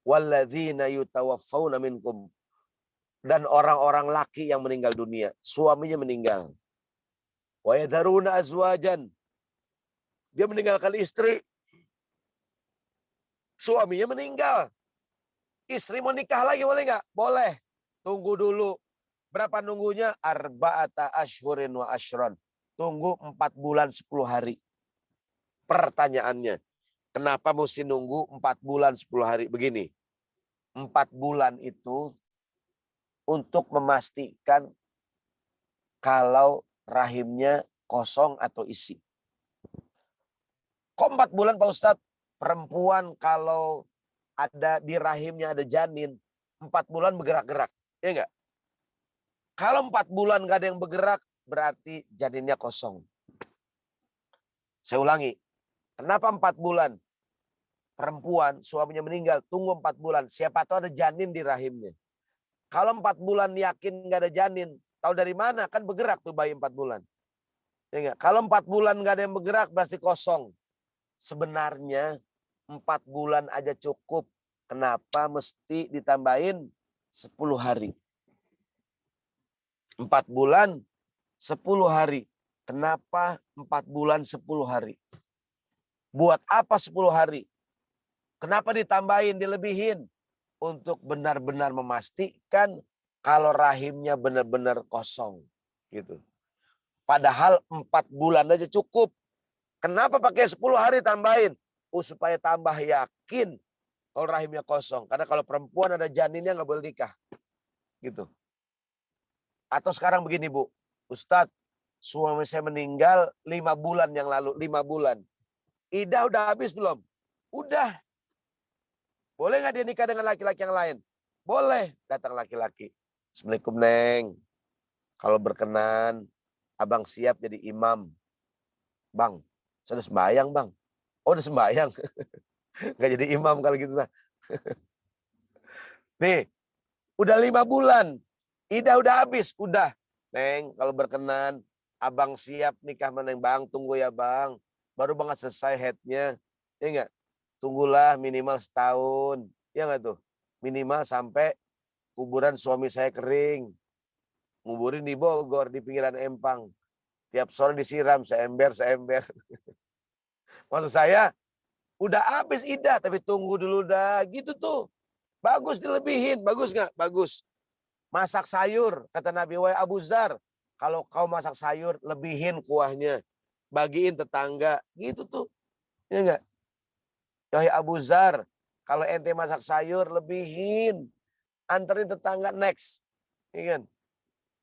walladzina yutawaffawna minkum, dan orang-orang laki yang meninggal dunia, suaminya meninggal. Wa yadharuna azwajan, dia meninggalkan istri, suaminya meninggal. Istri mau nikah lagi boleh nggak? Boleh. Tunggu dulu. Berapa nunggunya? Arba'ata ashhurin wa ashron. Tunggu 4 bulan 10 hari. Pertanyaannya, kenapa mesti nunggu 4 bulan 10 hari? Begini, 4 bulan itu untuk memastikan kalau rahimnya kosong atau isi. Kok 4 bulan Pak Ustadz? Perempuan kalau ada di rahimnya ada janin, 4 bulan bergerak-gerak. Ya enggak? Kalau 4 bulan nggak ada yang bergerak, berarti janinnya kosong. Saya ulangi. Kenapa 4 bulan? Perempuan, suaminya meninggal, tunggu 4 bulan. Siapa tahu ada janin di rahimnya. Kalau 4 bulan yakin nggak ada janin, tahu dari mana? Kan bergerak tuh bayi 4 bulan. Ya enggak? Kalau 4 bulan nggak ada yang bergerak, berarti kosong. Sebenarnya 4 bulan aja cukup. Kenapa mesti ditambahin 10 hari? 4 bulan 10 hari. Kenapa 4 bulan 10 hari? Buat apa 10 hari? Kenapa ditambahin, dilebihin? Untuk benar-benar memastikan kalau rahimnya benar-benar kosong. Gitu. Padahal 4 bulan aja cukup. Kenapa pakai 10 hari tambahin? Supaya tambah yakin kalau rahimnya kosong. Karena kalau perempuan ada janinnya nggak boleh nikah. Gitu. Atau sekarang begini Bu. Ustadz, suami saya meninggal 5 bulan yang lalu. 5 bulan. Idah udah habis belum? Udah. Boleh nggak dia nikah dengan laki-laki yang lain? Boleh. Datang laki-laki. Assalamualaikum Neng. Kalau berkenan, abang siap jadi imam. Bang, Sudah sembahyang bang. Oh udah sembahyang. Nggak jadi imam kalau gitu lah. Nih, udah 5 bulan. Ida udah habis. Udah. Neng, kalau berkenan, abang siap nikah sama Neng. Bang, tunggu ya bang. Baru banget selesai headnya. Ya enggak? Tunggulah minimal setahun. Ya enggak tuh? Minimal sampai kuburan suami saya kering. Nguburin di Bogor, di pinggiran Empang. Tiap sore disiram, seember. Maksud saya, udah habis Ida, tapi tunggu dulu dah. Gitu tuh. Bagus dilebihin. Bagus nggak? Bagus. Masak sayur, kata Nabi, wahai Abu Zar, kalau kau masak sayur, lebihin kuahnya. Bagiin tetangga. Gitu tuh. Ya enggak? Wahai Abu Zar, kalau ente masak sayur, lebihin. Anterin tetangga next. Ya kan?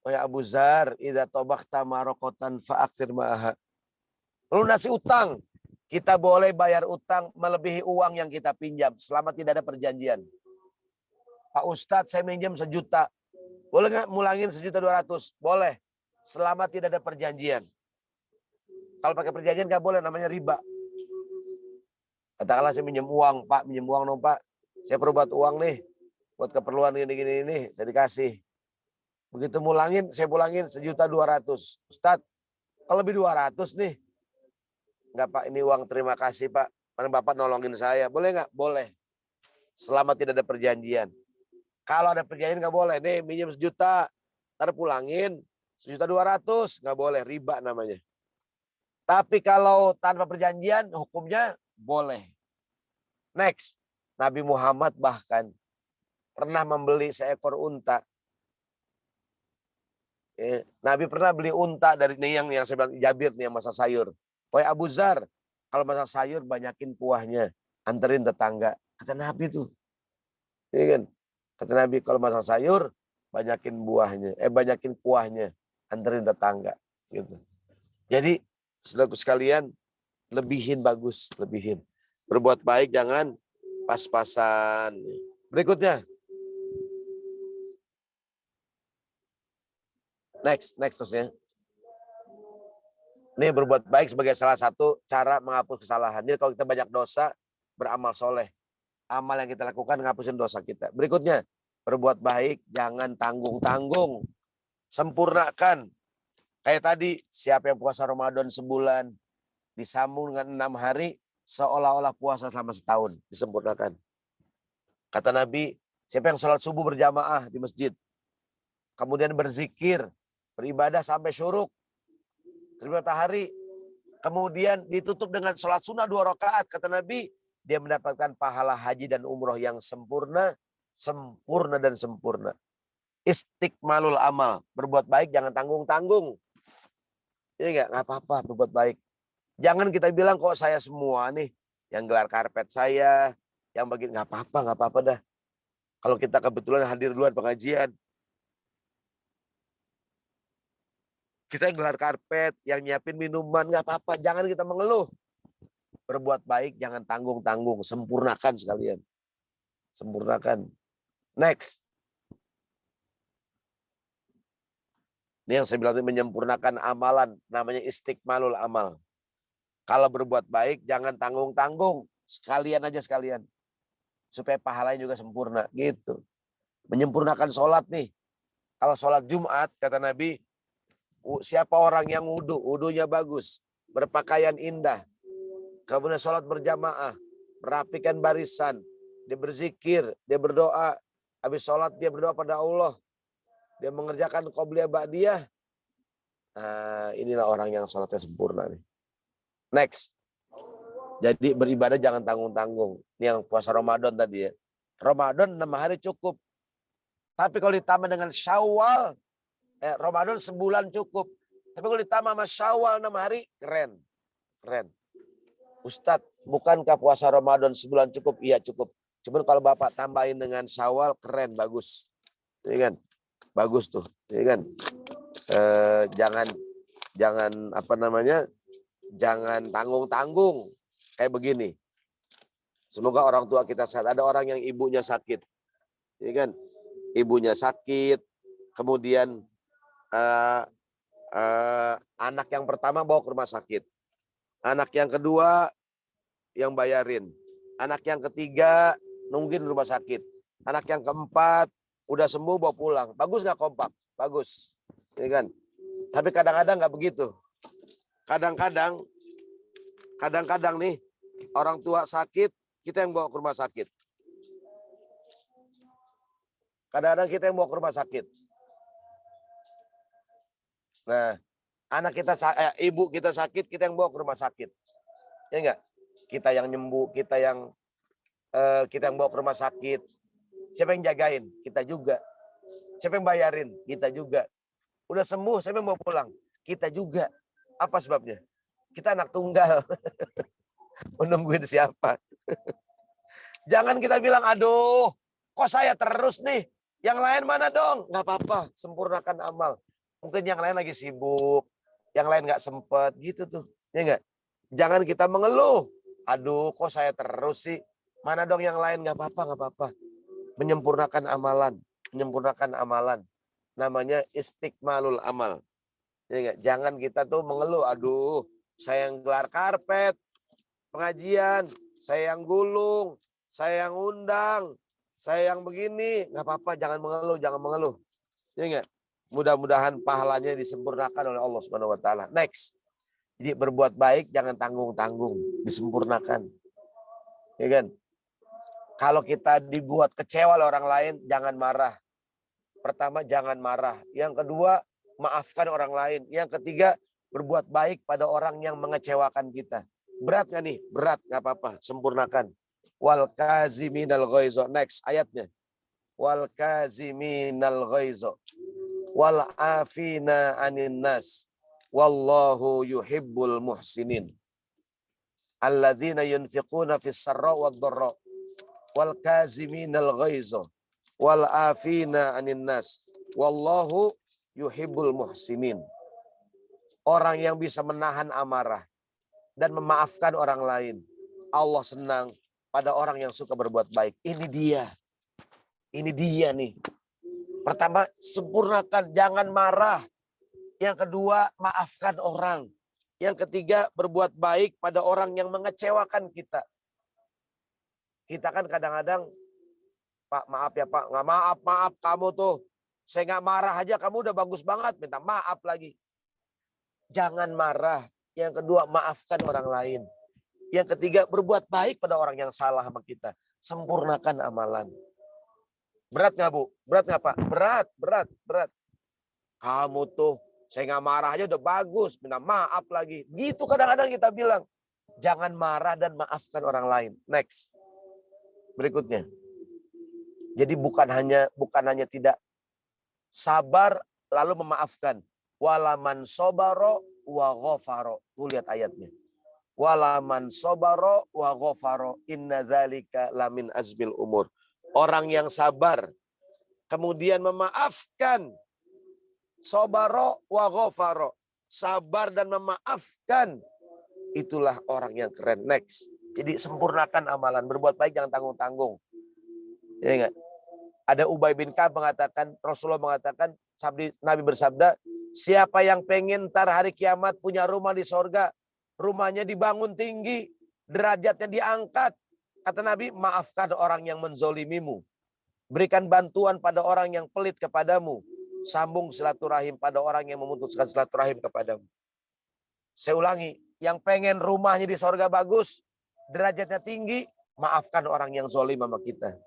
Wahai Abu Zar, idza tabakhta marokotan fa'akhir ma'aha. Lunasi utang. Kita boleh bayar utang melebihi uang yang kita pinjam selama tidak ada perjanjian. Pak Ustadz, saya minjem 1 juta. Boleh nggak mulangin 1.200.000? Boleh. Selama tidak ada perjanjian. Kalau pakai perjanjian nggak boleh, namanya riba. Katakanlah saya minjem uang, Pak, minjem uang dong Pak. Saya perlu buat uang nih. Buat keperluan gini-gini ini, saya dikasih. Begitu mulangin, saya pulangin 1.200.000. Ustadz, kalau lebih 200 nih. Enggak Pak, ini uang terima kasih Pak. Mana Bapak nolongin saya. Boleh nggak? Boleh. Selama tidak ada perjanjian. Kalau ada perjanjian nggak boleh. Nih minjem 1 juta. Ntar pulangin 1.200.000. Nggak boleh. Riba namanya. Tapi kalau tanpa perjanjian, hukumnya boleh. Next. Nabi Muhammad bahkan pernah membeli seekor unta. Nabi pernah beli unta dari nih yang saya bilang Jabir nih yang masak sayur. Wahai Abu Zar, kalau masak sayur banyakin kuahnya, anterin tetangga. Kata Nabi tuh. Iya kan? Kata Nabi kalau masak sayur banyakin buahnya, banyakin kuahnya, anterin tetangga gitu. Jadi saudaraku sekalian, lebihin bagus, lebihin. Berbuat baik jangan pas-pasan. Berikutnya. Next terusnya. Ini berbuat baik sebagai salah satu cara menghapus kesalahan. Jadi kalau kita banyak dosa, beramal soleh. Amal yang kita lakukan ngapusin dosa kita. Berikutnya, berbuat baik jangan tanggung-tanggung. Sempurnakan. Kayak tadi, siapa yang puasa Ramadan sebulan, disambung dengan 6 hari, seolah-olah puasa selama setahun. Disempurnakan. Kata Nabi, siapa yang sholat subuh berjamaah di masjid, kemudian berzikir, beribadah sampai syuruk, terbit matahari, kemudian ditutup dengan sholat sunnah 2 rakaat. Kata Nabi, dia mendapatkan pahala haji dan umroh yang sempurna. Istiqmalul amal. Berbuat baik jangan tanggung-tanggung. Ini nggak apa-apa berbuat baik. Jangan kita bilang kok saya semua nih, yang gelar karpet saya, yang bagian nggak apa-apa dah. Kalau kita kebetulan hadir duluan pengajian, kita yang gelar karpet, yang nyiapin minuman, nggak apa-apa. Jangan kita mengeluh. Berbuat baik, jangan tanggung-tanggung. Sempurnakan sekalian. Sempurnakan. Next. Ini yang saya bilang menyempurnakan amalan. Namanya istiqmalul amal. Kalau berbuat baik, jangan tanggung-tanggung. Sekalian aja sekalian. Supaya pahalanya juga sempurna. Gitu. Menyempurnakan sholat nih. Kalau sholat Jumat, kata Nabi, siapa orang yang wudunya bagus, berpakaian indah, kemudian sholat berjamaah, merapikan barisan, dia berzikir, dia berdoa, habis sholat dia berdoa pada Allah, dia mengerjakan qobliyah ba'diyah. Nah, inilah orang yang sholatnya sempurna nih. Next. Jadi beribadah jangan tanggung-tanggung. Ini yang puasa Ramadan tadi ya. Ramadan 6 hari cukup. Tapi kalau ditambah dengan Syawal, Ramadan sebulan cukup. Tapi kalau ditambah sama Syawal 6 hari, keren. Keren. Ustadz, bukankah puasa Ramadan sebulan cukup? Iya cukup. Cuman kalau Bapak tambahin dengan Syawal, keren, bagus. Iya kan? Bagus tuh. Iya kan? Jangan apa namanya? Jangan tanggung-tanggung. Kayak begini. Semoga orang tua kita sehat. Ada orang yang ibunya sakit. Iya kan? Ibunya sakit. Kemudian anak yang pertama bawa ke rumah sakit. Anak yang kedua yang bayarin. Anak yang ketiga nungguin rumah sakit. Anak yang keempat udah sembuh bawa pulang. Bagus nggak kompak? Bagus. Ini kan. Tapi kadang-kadang nggak begitu. Kadang-kadang nih orang tua sakit, kita yang bawa ke rumah sakit. Kadang-kadang kita yang bawa ke rumah sakit. Nah, ibu kita sakit, kita yang bawa ke rumah sakit. Ya enggak? Kita yang nyembuh, kita yang bawa ke rumah sakit. Siapa yang jagain? Kita juga. Siapa yang bayarin? Kita juga. Udah sembuh, siapa yang bawa pulang? Kita juga. Apa sebabnya? Kita anak tunggal. Menungguin siapa? Jangan kita bilang, aduh, kok saya terus nih? Yang lain mana dong? Nggak apa-apa, sempurnakan amal. Mungkin yang lain lagi sibuk, yang lain nggak sempet, gitu tuh. Ya nggak? Jangan kita mengeluh. Aduh, kok saya terus sih? Mana dong yang lain? Nggak apa-apa, nggak apa-apa. Menyempurnakan amalan. Menyempurnakan amalan. Namanya istiqmalul amal. Ya nggak? Jangan kita tuh mengeluh. Aduh, saya yang gelar karpet, pengajian, saya yang gulung, saya yang undang, saya yang begini. Nggak apa-apa, jangan mengeluh, jangan mengeluh. Ya nggak? Mudah-mudahan pahalanya disempurnakan oleh Allah Subhanahu wa taala. Next. Jadi berbuat baik jangan tanggung-tanggung, disempurnakan. Ya kan? Kalau kita dibuat kecewa oleh orang lain, jangan marah. Pertama, jangan marah. Yang kedua, maafkan orang lain. Yang ketiga, berbuat baik pada orang yang mengecewakan kita. Berat nggak nih? Berat, nggak apa-apa. Sempurnakan. Wal kaziminal ghaizo. Next ayatnya. Wal kaziminal ghaizo. Wal afina anin nas. Wallahu yuhibbul muhsinin. Alladzina yunfiquna fis sarra wad dharra. Wal kaziminal ghaizo. Wal afina anin nas. Wallahu yuhibbul muhsinin. Orang yang bisa menahan amarah dan memaafkan orang lain. Allah senang pada orang yang suka berbuat baik. Ini dia. Ini dia nih. Pertama, sempurnakan, jangan marah. Yang kedua, maafkan orang. Yang ketiga, berbuat baik pada orang yang mengecewakan kita. Kita kan kadang-kadang, Pak, maaf ya Pak, nggak maaf kamu tuh. Saya nggak marah aja, kamu udah bagus banget, minta maaf lagi. Jangan marah. Yang kedua, maafkan orang lain. Yang ketiga, berbuat baik pada orang yang salah sama kita. Sempurnakan amalan. Berat nggak Bu? Berat nggak Pak? Berat. Kamu tuh, saya nggak marah aja udah bagus, minta maaf lagi. Gitu kadang-kadang kita bilang. Jangan marah dan maafkan orang lain. Next. Berikutnya. Jadi bukan hanya tidak sabar lalu memaafkan. Walaman sobaro wa ghafaro. Tuh lihat ayatnya. Walaman sobaro wa ghafaro. Inna dzalika lamin azbil umur. Orang yang sabar. Kemudian memaafkan. Sobaro wa ghafaro. Sabar dan memaafkan. Itulah orang yang keren. Next. Jadi sempurnakan amalan. Berbuat baik jangan tanggung-tanggung. Ya enggak? Ada Ubay bin Ka'ab mengatakan, Rasulullah mengatakan, Nabi bersabda, siapa yang pengen ntar hari kiamat punya rumah di sorga, rumahnya dibangun tinggi, derajatnya diangkat. Kata Nabi, maafkan orang yang menzolimimu. Berikan bantuan pada orang yang pelit kepadamu. Sambung silaturahim pada orang yang memutuskan silaturahim kepadamu. Saya ulangi, yang pengen rumahnya di sorga bagus, derajatnya tinggi, maafkan orang yang zolim sama kita.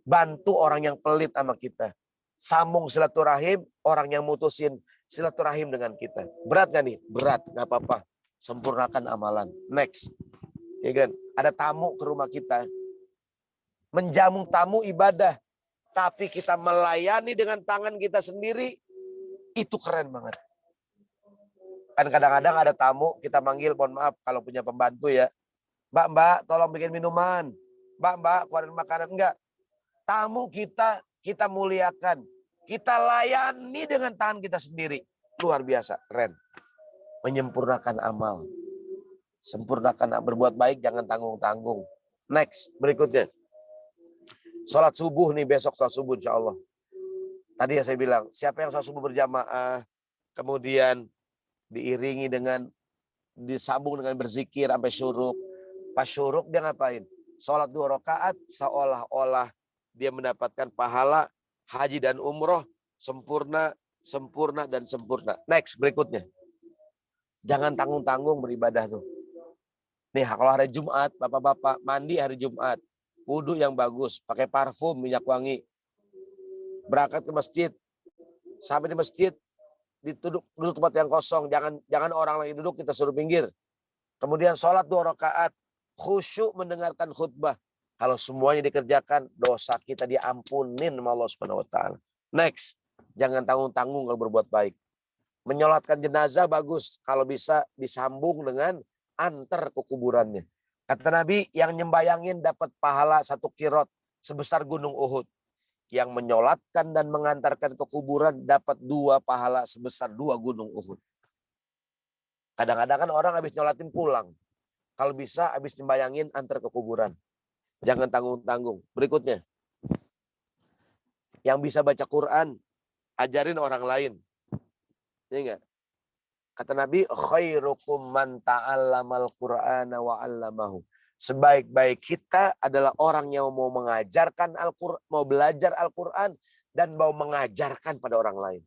Bantu orang yang pelit sama kita. Sambung silaturahim, orang yang mutusin silaturahim dengan kita. Berat gak nih? Berat, gak apa-apa. Sempurnakan amalan. Next. Ya kan? Ada tamu ke rumah kita. Menjamu tamu ibadah. Tapi kita melayani dengan tangan kita sendiri. Itu keren banget. Kan kadang-kadang ada tamu, kita manggil, mohon maaf kalau punya pembantu ya. Mbak, tolong bikin minuman. Mbak, keluarin makanan. Enggak. Tamu kita muliakan. Kita layani dengan tangan kita sendiri. Luar biasa, keren. Menyempurnakan amal. Sempurnakan, berbuat baik, jangan tanggung-tanggung. Next, berikutnya. Sholat subuh nih, besok sholat subuh insya Allah. Tadi ya saya bilang, siapa yang sholat subuh berjamaah, kemudian diiringi dengan disambung dengan berzikir sampai syuruk. Pas syuruk dia ngapain? Sholat 2 rakaat seolah-olah dia mendapatkan pahala haji dan umroh sempurna, sempurna, dan sempurna. Next, berikutnya. Jangan tanggung-tanggung beribadah tuh. Nih, kalau hari Jumat, bapak-bapak mandi hari Jumat. Wudhu yang bagus, pakai parfum, minyak wangi. Berangkat ke masjid. Sampai di masjid, duduk tempat yang kosong. Jangan orang lagi duduk, kita suruh pinggir. Kemudian sholat 2 rakaat. Khusyuk mendengarkan khutbah. Kalau semuanya dikerjakan, dosa kita diampunin sama Allah Subhanahu wa taala. Next, jangan tanggung-tanggung kalau berbuat baik. Menyolatkan jenazah bagus, kalau bisa disambung dengan antar ke kuburannya. Kata Nabi, yang nyembayangin dapat pahala 1 kirot sebesar gunung Uhud. Yang menyolatkan dan mengantarkan ke kuburan dapat 2 pahala sebesar 2 gunung Uhud. Kadang-kadang kan orang habis nyolatin pulang. Kalau bisa habis nyembayangin antar ke kuburan. Jangan tanggung-tanggung. Berikutnya. Yang bisa baca Quran, ajarin orang lain. Iya enggak? Kata Nabi, khairukum man ta'allamal Qur'ana wa 'allamahu. Sebaik-baik kita adalah orang yang mau mengajarkan Al-Qur'an, mau belajar Al-Qur'an dan mau mengajarkan pada orang lain.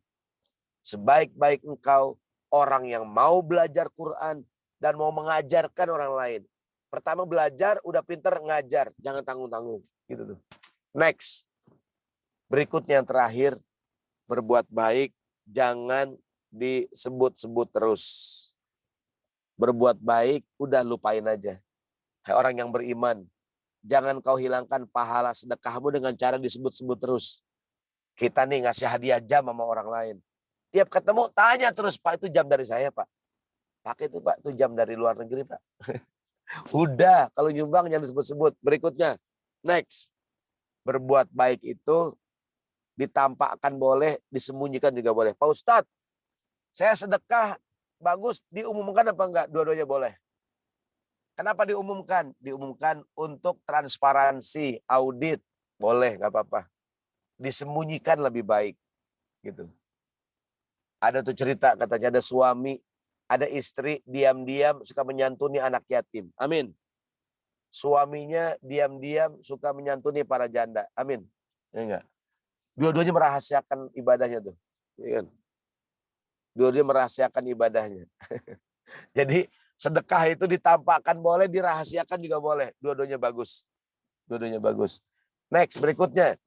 Sebaik-baik engkau orang yang mau belajar Quran dan mau mengajarkan orang lain. Pertama belajar, udah pinter ngajar, jangan tanggung-tanggung, gitu tuh. Next. Berikutnya yang terakhir, berbuat baik, jangan disebut-sebut terus. Berbuat baik, udah lupain aja. Hai orang yang beriman, jangan kau hilangkan pahala sedekahmu dengan cara disebut-sebut terus. Kita nih ngasih hadiah jam sama orang lain. Tiap ketemu, tanya terus, Pak, itu jam dari saya, Pak. Pakai itu, Pak, itu jam dari luar negeri, Pak. Udah, kalau nyumbang jangan disebut-sebut. Berikutnya, next. Berbuat baik itu ditampakkan boleh, disembunyikan juga boleh. Pak Ustadz, saya sedekah bagus, diumumkan apa enggak? Dua-duanya boleh. Kenapa diumumkan? Diumumkan untuk transparansi, audit. Boleh, nggak apa-apa. Disembunyikan lebih baik. Gitu. Ada tuh cerita, katanya ada suami, ada istri, diam-diam suka menyantuni anak yatim. Amin. Suaminya diam-diam suka menyantuni para janda. Amin. Ya enggak? Dua-duanya merahasiakan ibadahnya tuh. Ya kan? Dua-duanya merahasiakan ibadahnya. Jadi sedekah itu ditampakkan boleh, dirahasiakan juga boleh. Dua-duanya bagus. Dua-duanya bagus. Next, berikutnya.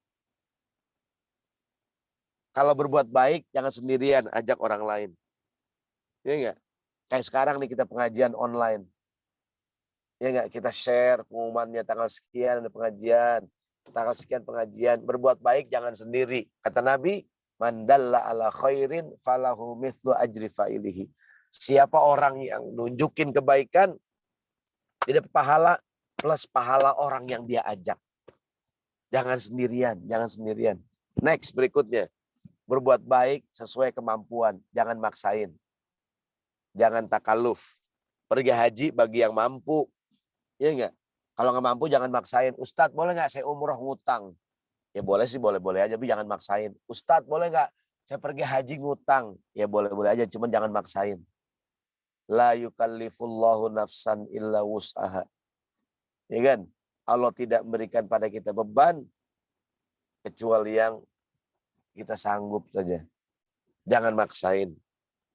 Kalau berbuat baik, jangan sendirian, ajak orang lain. Ya enggak? Kayak sekarang nih kita pengajian online. Ya enggak? Kita share pengumumannya tanggal sekian ada pengajian. Tanggal sekian pengajian. Berbuat baik jangan sendiri. Kata Nabi, man dalla ala khairin falahu mithlu ajri fa'ilihi. Siapa orang yang nunjukin kebaikan, dia dapat pahala plus pahala orang yang dia ajak. Jangan sendirian, jangan sendirian. Next, berikutnya. Berbuat baik sesuai kemampuan, jangan maksain. Jangan takaluf. Pergi haji bagi yang mampu. Iya enggak? Kalau nggak mampu jangan maksain. Ustadz boleh nggak saya umroh ngutang? Ya boleh sih, boleh-boleh aja, tapi jangan maksain. Ustadz boleh nggak saya pergi haji ngutang? Ya boleh-boleh aja, cuman jangan maksain. La yukallifullahu nafsan illa wus'aha. Ya kan? Allah tidak memberikan pada kita beban kecuali yang kita sanggup saja. Jangan maksain.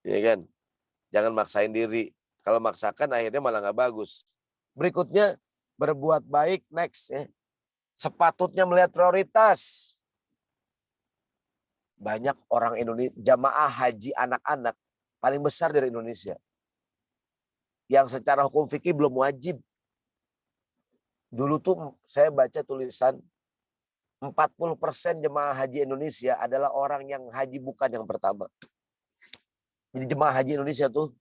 Ya kan? Jangan maksain diri. Kalau maksakan akhirnya malah nggak bagus. Berikutnya, berbuat baik. Next. Ya. Sepatutnya melihat prioritas. Banyak orang Indonesia, jamaah haji anak-anak paling besar dari Indonesia. Yang secara hukum fikih belum wajib. Dulu tuh saya baca tulisan 40% jemaah haji Indonesia adalah orang yang haji bukan yang pertama. Jadi jemaah haji Indonesia tuh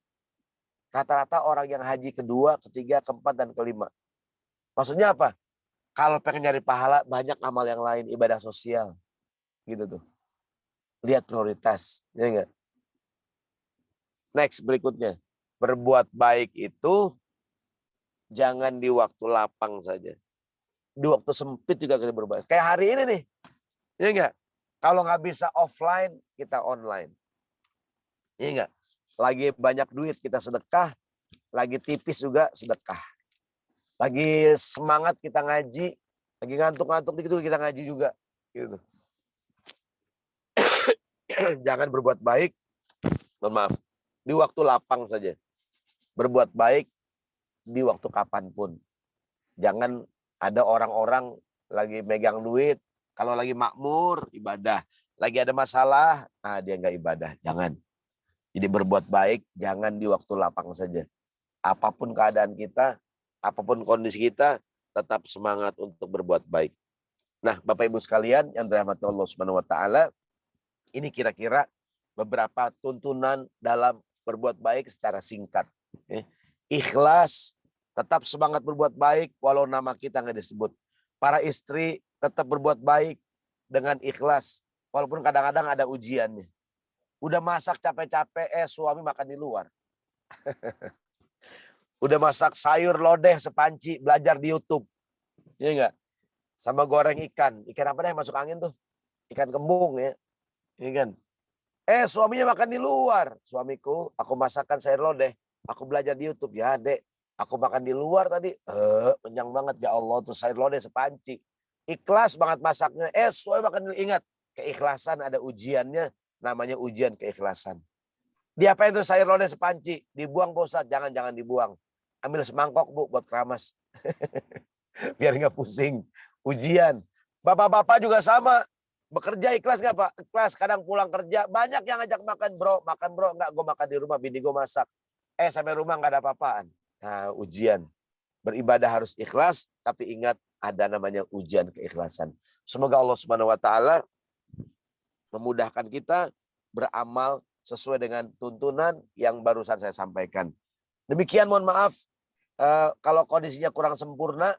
rata-rata orang yang haji kedua, ketiga, keempat, dan kelima. Maksudnya apa? Kalau pengen nyari pahala, banyak amal yang lain, ibadah sosial. Gitu tuh. Lihat prioritas. Ya enggak? Next, berikutnya. Berbuat baik itu jangan di waktu lapang saja. Di waktu sempit juga kita berbuat. Kayak hari ini nih. Ya enggak? Kalau nggak bisa offline, kita online. Ya enggak? Lagi banyak duit, kita sedekah. lagi tipis juga sedekah. Lagi semangat kita ngaji, lagi ngantuk-ngantuk dikit kita ngaji juga. Gitu. Jangan berbuat baik, mohon maaf, di waktu lapang saja. Berbuat baik di waktu kapanpun. Jangan ada orang-orang lagi megang duit, kalau lagi makmur, ibadah. Lagi ada masalah, dia nggak ibadah. Jangan. Jadi berbuat baik, jangan di waktu lapang saja. Apapun keadaan kita, apapun kondisi kita, tetap semangat untuk berbuat baik. Nah, Bapak Ibu sekalian yang dirahmati Allah Subhanahu wa taala, ini kira-kira beberapa tuntunan dalam berbuat baik secara singkat. Ikhlas, tetap semangat berbuat baik walau nama kita nggak disebut. Para istri tetap berbuat baik dengan ikhlas, walaupun kadang-kadang ada ujiannya. Udah masak capek-capek, suami makan di luar. Udah masak sayur lodeh sepanci, belajar di YouTube. Iya enggak? Sama goreng ikan. Ikan apa dah yang masuk angin tuh? Ikan kembung ya. Iya kan? Suaminya makan di luar. Suamiku, aku masakkan sayur lodeh. Aku belajar di YouTube. Ya dek, aku makan di luar tadi. Kenyang banget ya Allah tuh sayur lodeh sepanci. Ikhlas banget masaknya. Suami makan di luar. Ingat, keikhlasan ada ujiannya. Namanya ujian keikhlasan. Diapain tuh sayur lodeh sepanci? Dibuang Pak Ustadz. Jangan dibuang. Ambil semangkok Bu buat keramas. Biar nggak pusing. Ujian. Bapak-bapak juga sama. Bekerja ikhlas nggak Pak? Ikhlas. Kadang pulang kerja. Banyak yang ngajak makan bro. Makan bro. Nggak, gue makan di rumah. Bini gue masak. Sampai rumah nggak ada apa-apaan. Nah ujian. Beribadah harus ikhlas. Tapi ingat ada namanya ujian keikhlasan. Semoga Allah Subhanahu wa taala memudahkan kita beramal sesuai dengan tuntunan yang barusan saya sampaikan. Demikian, mohon maaf kalau kondisinya kurang sempurna.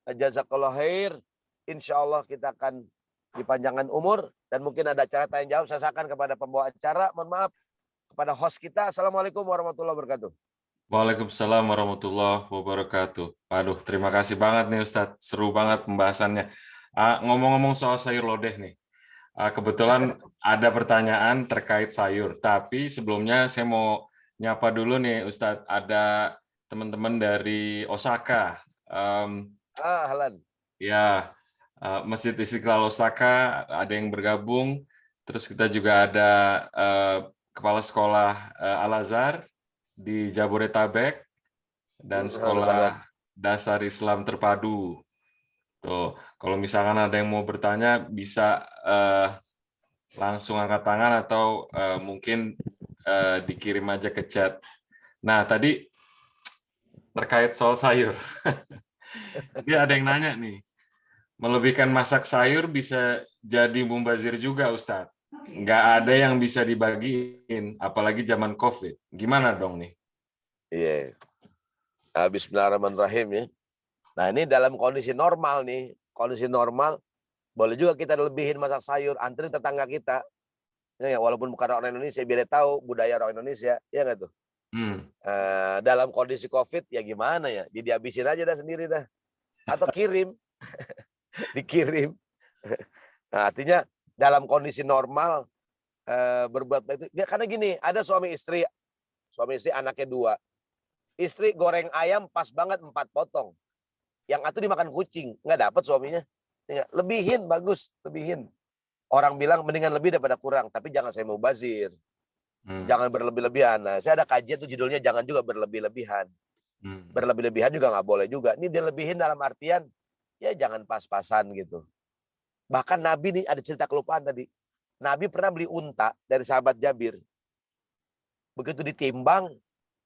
Jazakallah khair. Insya Allah kita akan dipanjangkan umur dan mungkin ada acara tanya jawab. Saya serahkan kepada pembawa acara. Mohon maaf kepada host kita. Assalamualaikum warahmatullahi wabarakatuh. Waalaikumsalam warahmatullahi wabarakatuh. Aduh, terima kasih banget nih Ustadz. Seru banget pembahasannya. Ngomong-ngomong soal sayur lodeh nih. Kebetulan ada pertanyaan terkait sayur, tapi sebelumnya saya mau nyapa dulu nih Ustadz, ada teman-teman dari Osaka. Halan. Ya, Masjid Istiqlal Osaka ada yang bergabung, terus kita juga ada Kepala Sekolah Al-Azhar di Jabodetabek, dan Sekolah Dasar Islam Terpadu. Tuh, kalau misalkan ada yang mau bertanya bisa langsung angkat tangan atau mungkin dikirim aja ke chat. Nah, tadi terkait soal sayur. Jadi ada yang nanya nih, melebihkan masak sayur bisa jadi mubazir juga Ustadz. Nggak ada yang bisa dibagiin, apalagi zaman COVID. Gimana dong nih? Iya. Bismillahirrahmanirrahim ya. Nah ini dalam kondisi normal nih, kondisi normal boleh juga kita lebihin masak sayur, antri tetangga kita, ya, walaupun bukan orang Indonesia, biar dia tahu budaya orang Indonesia, ya nggak tuh? Dalam kondisi COVID ya gimana ya, dihabisin aja dah sendiri dah, atau kirim, dikirim. Nah, artinya dalam kondisi normal berbuat baik itu, karena gini, ada suami istri anaknya 2, istri goreng ayam pas banget 4 potong. Yang satu dimakan kucing, nggak dapat suaminya. Lebihin, bagus, lebihin. Orang bilang mendingan lebih daripada kurang, tapi jangan saya mubazir. Jangan berlebih-lebihan. Nah, saya ada kajian tuh judulnya jangan juga berlebih-lebihan. Berlebih-lebihan juga nggak boleh juga. Ini dilebihin dalam artian, ya jangan pas-pasan gitu. Bahkan Nabi nih, ada cerita kelupaan tadi. Nabi pernah beli unta dari sahabat Jabir. Begitu ditimbang,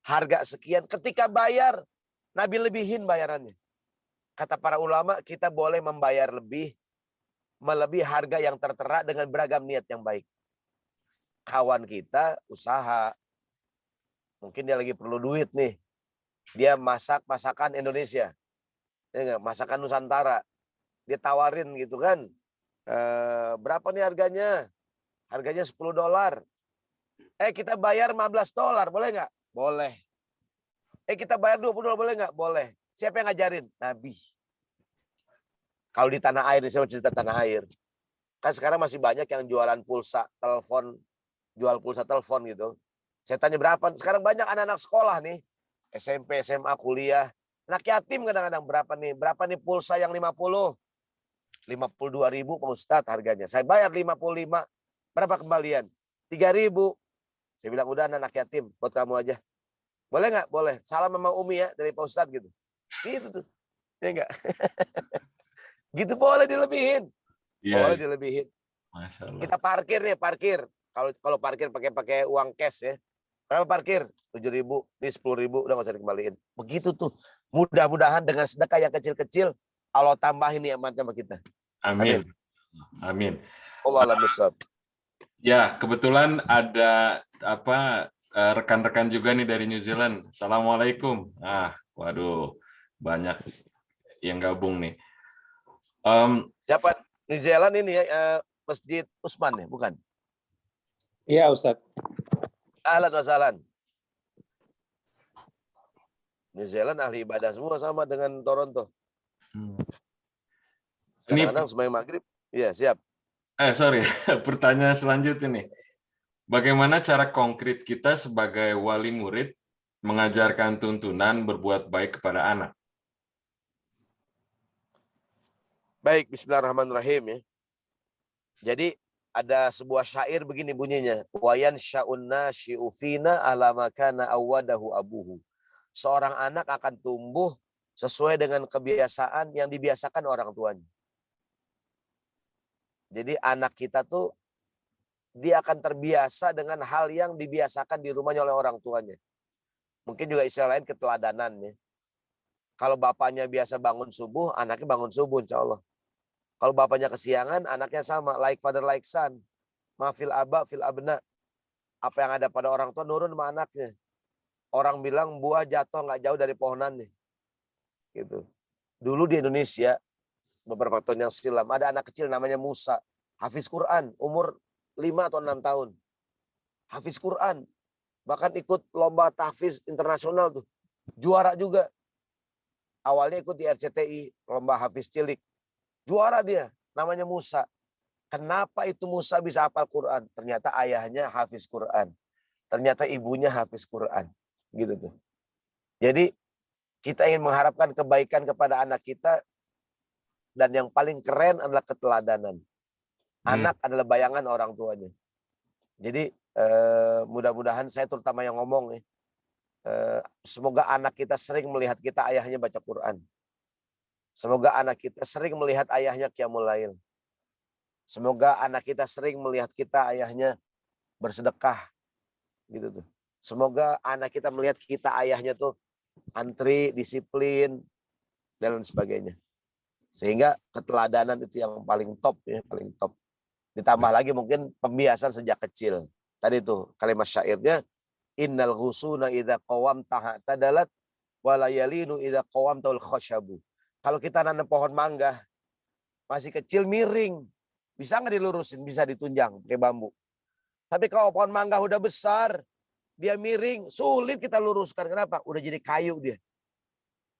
harga sekian. Ketika bayar, Nabi lebihin bayarannya. Kata para ulama, kita boleh membayar lebih, melebihi harga yang tertera dengan beragam niat yang baik. Kawan kita usaha, mungkin dia lagi perlu duit nih. Dia masak masakan Indonesia, ya, masakan Nusantara. Dia tawarin gitu kan, berapa nih harganya? Harganya $10. Kita bayar $15, boleh nggak? Boleh. Kita bayar $20, boleh nggak? Boleh. Siapa yang ngajarin? Nabi. Kalau di tanah air, saya mau cerita tanah air. Kan sekarang masih banyak yang jualan pulsa telepon, jual pulsa telepon gitu. Saya tanya berapa? Sekarang banyak anak-anak sekolah nih, SMP, SMA, kuliah. Anak yatim kadang-kadang berapa nih pulsa yang 52.000 Pak Ustadz harganya. Saya bayar 55, berapa kembalian? 3.000. Saya bilang udah anak yatim buat kamu aja. Boleh nggak? Boleh. Salam sama Umi ya dari Pak Ustadz gitu. Gitu tuh. Ya enggak? Gitu boleh dilebihin. Iya, Boleh dilebihin. Masya Allah. Kita parkir nih, parkir. Kalau parkir pakai uang cash ya. Berapa parkir? 7.000, ini 10.000, udah nggak usah dikembaliin. Begitu tuh. Mudah-mudahan dengan sedekah yang kecil-kecil, Allah tambahin nikmatnya sama kita. Amin. Amin. Allah alam bisawab. Ya, kebetulan ada rekan-rekan juga nih dari New Zealand. Assalamualaikum. Waduh, banyak yang gabung nih. Siapa? New Zealand ini ya, Masjid Usman ya, bukan? Iya, Ustadz. Ahlan wa sahlan. New Zealand ahli ibadah semua sama dengan Toronto. Kadang-kadang sembahyang maghrib. Iya, siap. Sorry, pertanyaan selanjutnya nih. Bagaimana cara konkret kita sebagai wali murid mengajarkan tuntunan berbuat baik kepada anak? Baik, bismillahirrahmanirrahim ya. Jadi ada sebuah syair begini bunyinya. Wayan sya'unna syi'ufina ala makana awadahu abuhu. Seorang anak akan tumbuh sesuai dengan kebiasaan yang dibiasakan orang tuanya. Jadi anak kita tuh dia akan terbiasa dengan hal yang dibiasakan di rumahnya oleh orang tuanya. Mungkin juga istilah lain keteladanan ya. Kalau bapaknya biasa bangun subuh, anaknya bangun subuh insya Allah. Kalau bapaknya kesiangan, anaknya sama. Like father, like son. Mafil aba, fil abna. Apa yang ada pada orang tua nurun sama anaknya. Orang bilang buah jatuh nggak jauh dari pohonannya. Gitu. Dulu di Indonesia, beberapa tahun yang silam, ada anak kecil namanya Musa. Hafiz Quran, umur 5 atau 6 tahun. Hafiz Quran. Bahkan ikut lomba tahfiz internasional tuh. Juara juga. Awalnya ikut di RCTI, lomba Hafiz Cilik. Juara dia, namanya Musa. Kenapa itu Musa bisa hafal Quran? Ternyata ayahnya hafiz Quran. Ternyata ibunya hafiz Quran. Gitu tuh. Jadi kita ingin mengharapkan kebaikan kepada anak kita. Dan yang paling keren adalah keteladanan. Anak adalah bayangan orang tuanya. Jadi mudah-mudahan saya terutama yang ngomong ya. Semoga anak kita sering melihat kita ayahnya baca Quran. Semoga anak kita sering melihat ayahnya qiyamul lail. Semoga anak kita sering melihat kita ayahnya bersedekah. Gitu tuh. Semoga anak kita melihat kita ayahnya tuh antri, disiplin, dan lain sebagainya. Sehingga keteladanan itu yang paling top ya, paling top. Ditambah lagi mungkin pembiasan sejak kecil. Tadi tuh kalimat syairnya innal ghusuna idza qawamta tadalat wa la yalinu idza qawamta al khashabu. Kalau kita nanam pohon mangga, masih kecil miring. Bisa nggak dilurusin? Bisa ditunjang pakai bambu. Tapi kalau pohon mangga udah besar, dia miring, sulit kita luruskan. Kenapa? Udah jadi kayu dia.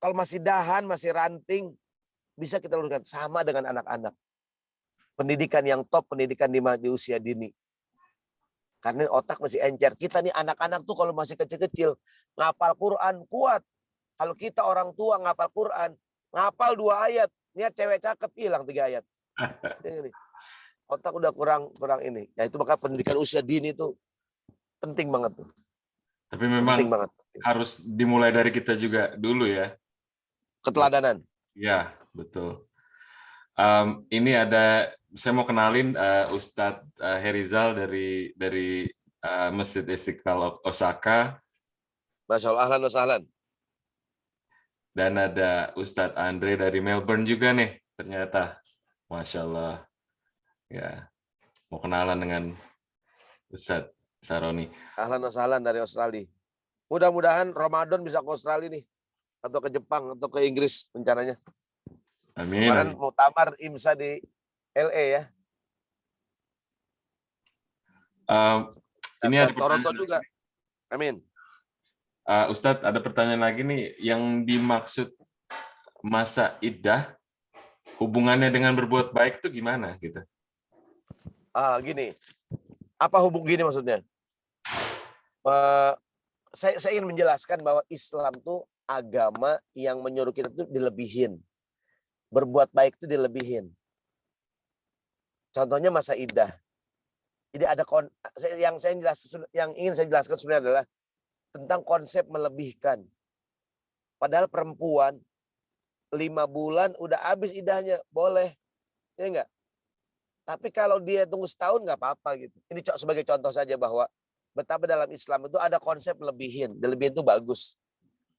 Kalau masih dahan, masih ranting, bisa kita luruskan. Sama dengan anak-anak. Pendidikan yang top, pendidikan di usia dini. Karena otak masih encer. Kita nih anak-anak tuh kalau masih kecil-kecil, ngapal Quran kuat. Kalau kita orang tua ngapal Quran, ngapal 2 ayat, niat cewek cakep hilang 3 ayat. Otak udah kurang ini. Ya itu maka pendidikan usia dini itu penting banget tuh. Tapi memang penting banget. Harus dimulai dari kita juga dulu ya. Keteladanan. Ya, betul. Ini ada, saya mau kenalin Ustadz Herizal dari Masjid Istiqlal Osaka. Masya Allah, ahlan wa sahlan. Dan ada Ustadz Andre dari Melbourne juga nih, ternyata. Masya Allah. Ya, mau kenalan dengan Ustadz Saroni. Ahlan wa sahlan dari Australia. Mudah-mudahan Ramadan bisa ke Australia nih. Atau ke Jepang, atau ke Inggris rencananya. Amin. Kemarin muktamar IMSA di LA ya. Ini ada Toronto juga. Amin. Ustadz, ada pertanyaan lagi nih. Yang dimaksud masa iddah, hubungannya dengan berbuat baik itu gimana gitu? Gini. Apa hubung gini maksudnya? saya ingin menjelaskan bahwa Islam tuh agama yang menyuruh kita tuh dilebihin. Berbuat baik itu dilebihin. Contohnya masa iddah. Jadi ada yang ingin saya jelaskan sebenarnya adalah tentang konsep melebihkan. Padahal perempuan 5 bulan udah habis iddahnya, boleh, ya enggak? Tapi kalau dia tunggu setahun nggak apa-apa gitu. Ini sebagai contoh saja bahwa betapa dalam Islam itu ada konsep lebihin. Dilebihin itu bagus.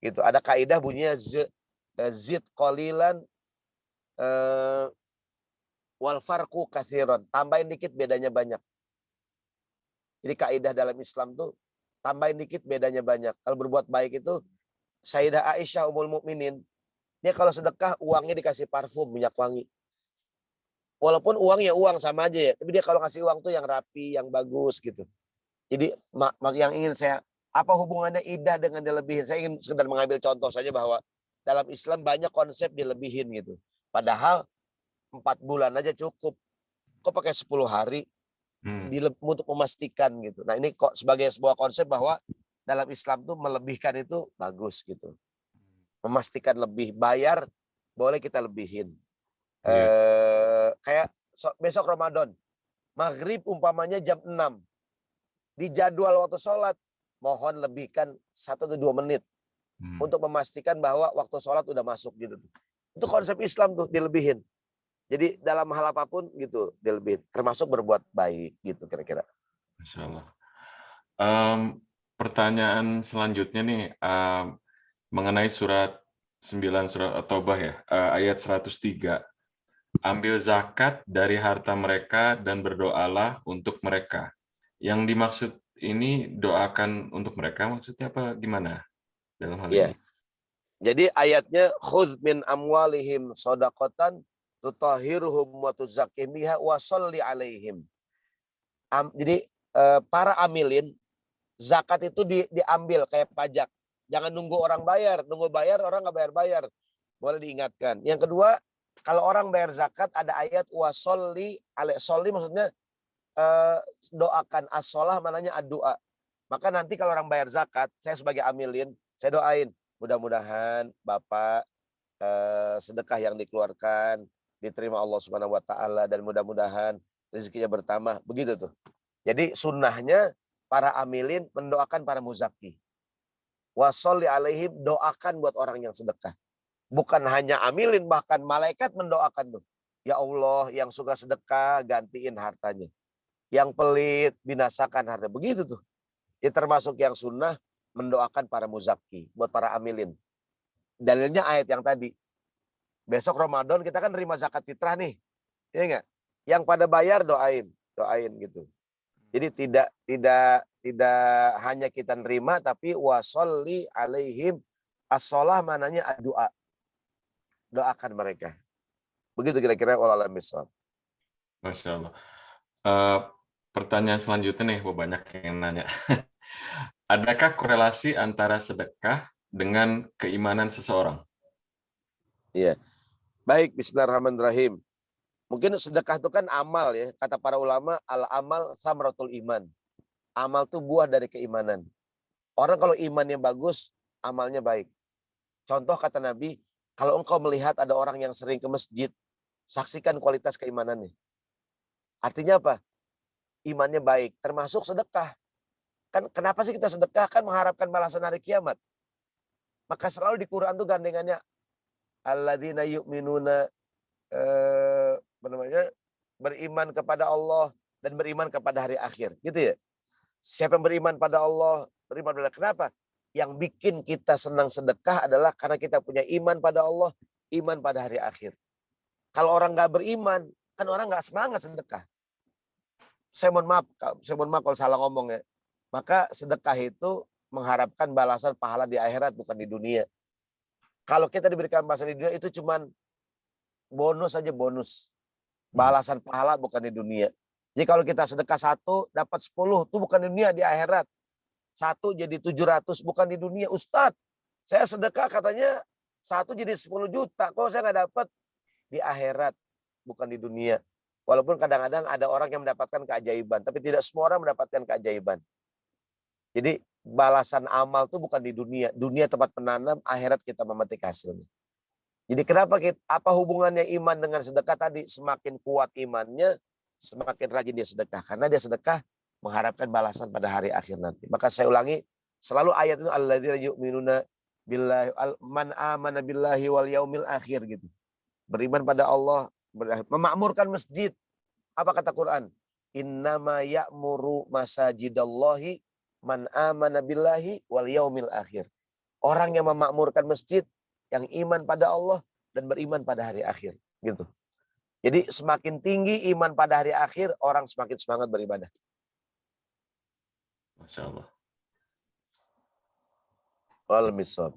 Gitu. Ada kaidah bunyinya zid qalilan wal farqu katsiran. Tambahin dikit bedanya banyak. Jadi kaidah dalam Islam tuh tambahin dikit bedanya banyak. Kalau berbuat baik itu Sayyidah Aisyah Ummul Mukminin, dia kalau sedekah uangnya dikasih parfum minyak wangi. Walaupun uangnya uang sama aja ya, tapi dia kalau ngasih uang tuh yang rapi, yang bagus gitu. Jadi yang ingin saya, apa hubungannya iddah dengan dilebihin? Saya ingin sekedar mengambil contoh saja bahwa dalam Islam banyak konsep dilebihin gitu. Padahal 4 bulan aja cukup. Kok pakai 10 hari untuk memastikan gitu. Nah ini kok sebagai sebuah konsep bahwa dalam Islam tuh melebihkan itu bagus gitu. Memastikan lebih, bayar boleh kita lebihin. Kayak besok Ramadan, maghrib umpamanya jam 6. Di jadwal waktu sholat, mohon lebihkan 1 atau 2 menit untuk memastikan bahwa waktu sholat udah masuk gitu. Itu konsep Islam tuh dilebihin. Jadi dalam hal apapun gitu dilebihin, termasuk berbuat baik gitu kira-kira. Masya Allah. Pertanyaan selanjutnya nih mengenai surat 9 surat At-Taubah ya, ayat 103. Ambil zakat dari harta mereka dan berdoalah untuk mereka. Yang dimaksud ini doakan untuk mereka maksudnya apa gimana dalam hal ini? Jadi ayatnya khudz min amwalihim shadaqatan tutahhiruhum wa tuzakkihim biha wa sholli alaihim. Jadi para amilin zakat itu diambil kayak pajak. Jangan nunggu orang bayar, orang nggak bayar-bayar. Boleh diingatkan. Yang kedua, kalau orang bayar zakat ada ayat wa sholli alaihim. Sholli maksudnya doakan, as-sholah mananya ad-doa. Maka nanti kalau orang bayar zakat, saya sebagai amilin, saya doain mudah-mudahan Bapak sedekah yang dikeluarkan diterima Allah Subhanahu wa taala dan mudah-mudahan rezekinya bertambah. Begitu tuh. Jadi sunnahnya para amilin mendoakan para muzaki. Wa sholli alaihim, doakan buat orang yang sedekah. Bukan hanya amilin, bahkan malaikat mendoakan tuh. Ya Allah, yang suka sedekah gantiin hartanya. Yang pelit binasakan harta. Begitu tuh. Ya termasuk yang sunnah mendoakan para muzaki buat para amilin. Dalilnya ayat yang tadi. Besok Ramadan kita kan nerima zakat fitrah nih. Iya enggak? Yang pada bayar doain gitu. Jadi tidak hanya kita nerima tapi wasolli alaihim, as-sholah mananya doa. Doakan mereka. Begitu kira-kira wallahu a'lam bishawab. Masya Allah. Pertanyaan selanjutnya nih, banyak yang nanya. Adakah korelasi antara sedekah dengan keimanan seseorang? Iya. Baik, bismillahirrahmanirrahim. Mungkin sedekah itu kan amal ya. Kata para ulama, al-amal thamratul iman. Amal itu buah dari keimanan. Orang kalau imannya bagus, amalnya baik. Contoh kata Nabi, kalau engkau melihat ada orang yang sering ke masjid, saksikan kualitas keimanannya. Artinya apa? Imannya baik, termasuk sedekah. Kan kenapa sih kita sedekah? Kan mengharapkan balasan hari kiamat. Maka selalu di Quran tuh gandengannya alladzina yu'minuna beriman kepada Allah dan beriman kepada hari akhir, gitu ya. Siapa yang beriman pada Allah, beriman pada kenapa? Yang bikin kita senang sedekah adalah karena kita punya iman pada Allah, iman pada hari akhir. Kalau orang nggak beriman, kan orang nggak semangat sedekah. Saya mohon maaf kalau salah ngomong ya. Maka sedekah itu mengharapkan balasan pahala di akhirat, bukan di dunia. Kalau kita diberikan balasan di dunia itu cuman bonus saja, bonus. Balasan pahala bukan di dunia. Jadi kalau kita sedekah 1 dapat 10, itu bukan di dunia, di akhirat. 1 jadi 700 bukan di dunia. Ustadz, saya sedekah katanya 1 jadi 10 juta. Kok saya nggak dapat? Di akhirat, bukan di dunia. Walaupun kadang-kadang ada orang yang mendapatkan keajaiban, tapi tidak semua orang mendapatkan keajaiban. Jadi balasan amal tuh bukan di dunia. Dunia tempat menanam, akhirat kita memetik hasilnya. Jadi kenapa apa hubungannya iman dengan sedekah tadi? Semakin kuat imannya, semakin rajin dia sedekah. Karena dia sedekah mengharapkan balasan pada hari akhir nanti. Maka saya ulangi, selalu ayat itu alladzina yu'minuna billahi man amana billahi wal yaumil akhir gitu. Beriman pada Allah, memakmurkan masjid. Apa kata Quran? Innama ya'muru masajidallahi man amana billahi wal yaumil akhir. Orang yang memakmurkan masjid, yang iman pada Allah dan beriman pada hari akhir. Gitu. Jadi semakin tinggi iman pada hari akhir, orang semakin semangat beribadah. Masya Allah. Wal-misab.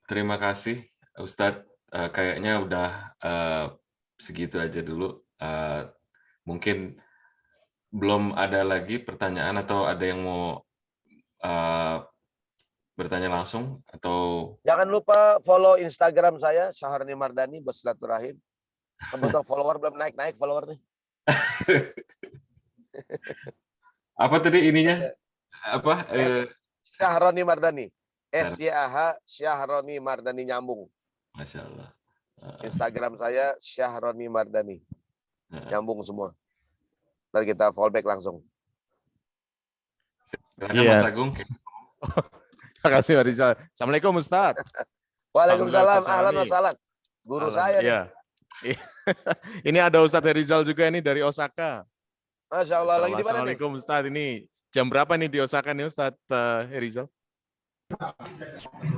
Terima kasih Ustadz. Kayaknya udah segitu aja dulu. Mungkin belum ada lagi pertanyaan atau ada yang mau bertanya langsung atau Jangan lupa follow Instagram saya Syahroni Mardani bersilaturahim. Kebetulan follower belum naik followernya. apa tadi ininya? Apa? Syahroni Mardani. SYAH Syahroni Mardani nyambung. Masya Allah. Instagram saya Syahroni Mardani. Nyambung semua. Ntar kita fallback langsung. Mas Agung. Terima kasih Pak Rizal. Assalamualaikum Ustaz. Waalaikumsalam. Ahlan wa sahlan. Guru saya nih. Iya. Ini ada Ustadz Rizal juga nih dari Osaka. Masya Allah. Lagi di mana nih? Assalamualaikum Ustadz. Ini jam berapa nih di Osaka nih Ustadz Rizal?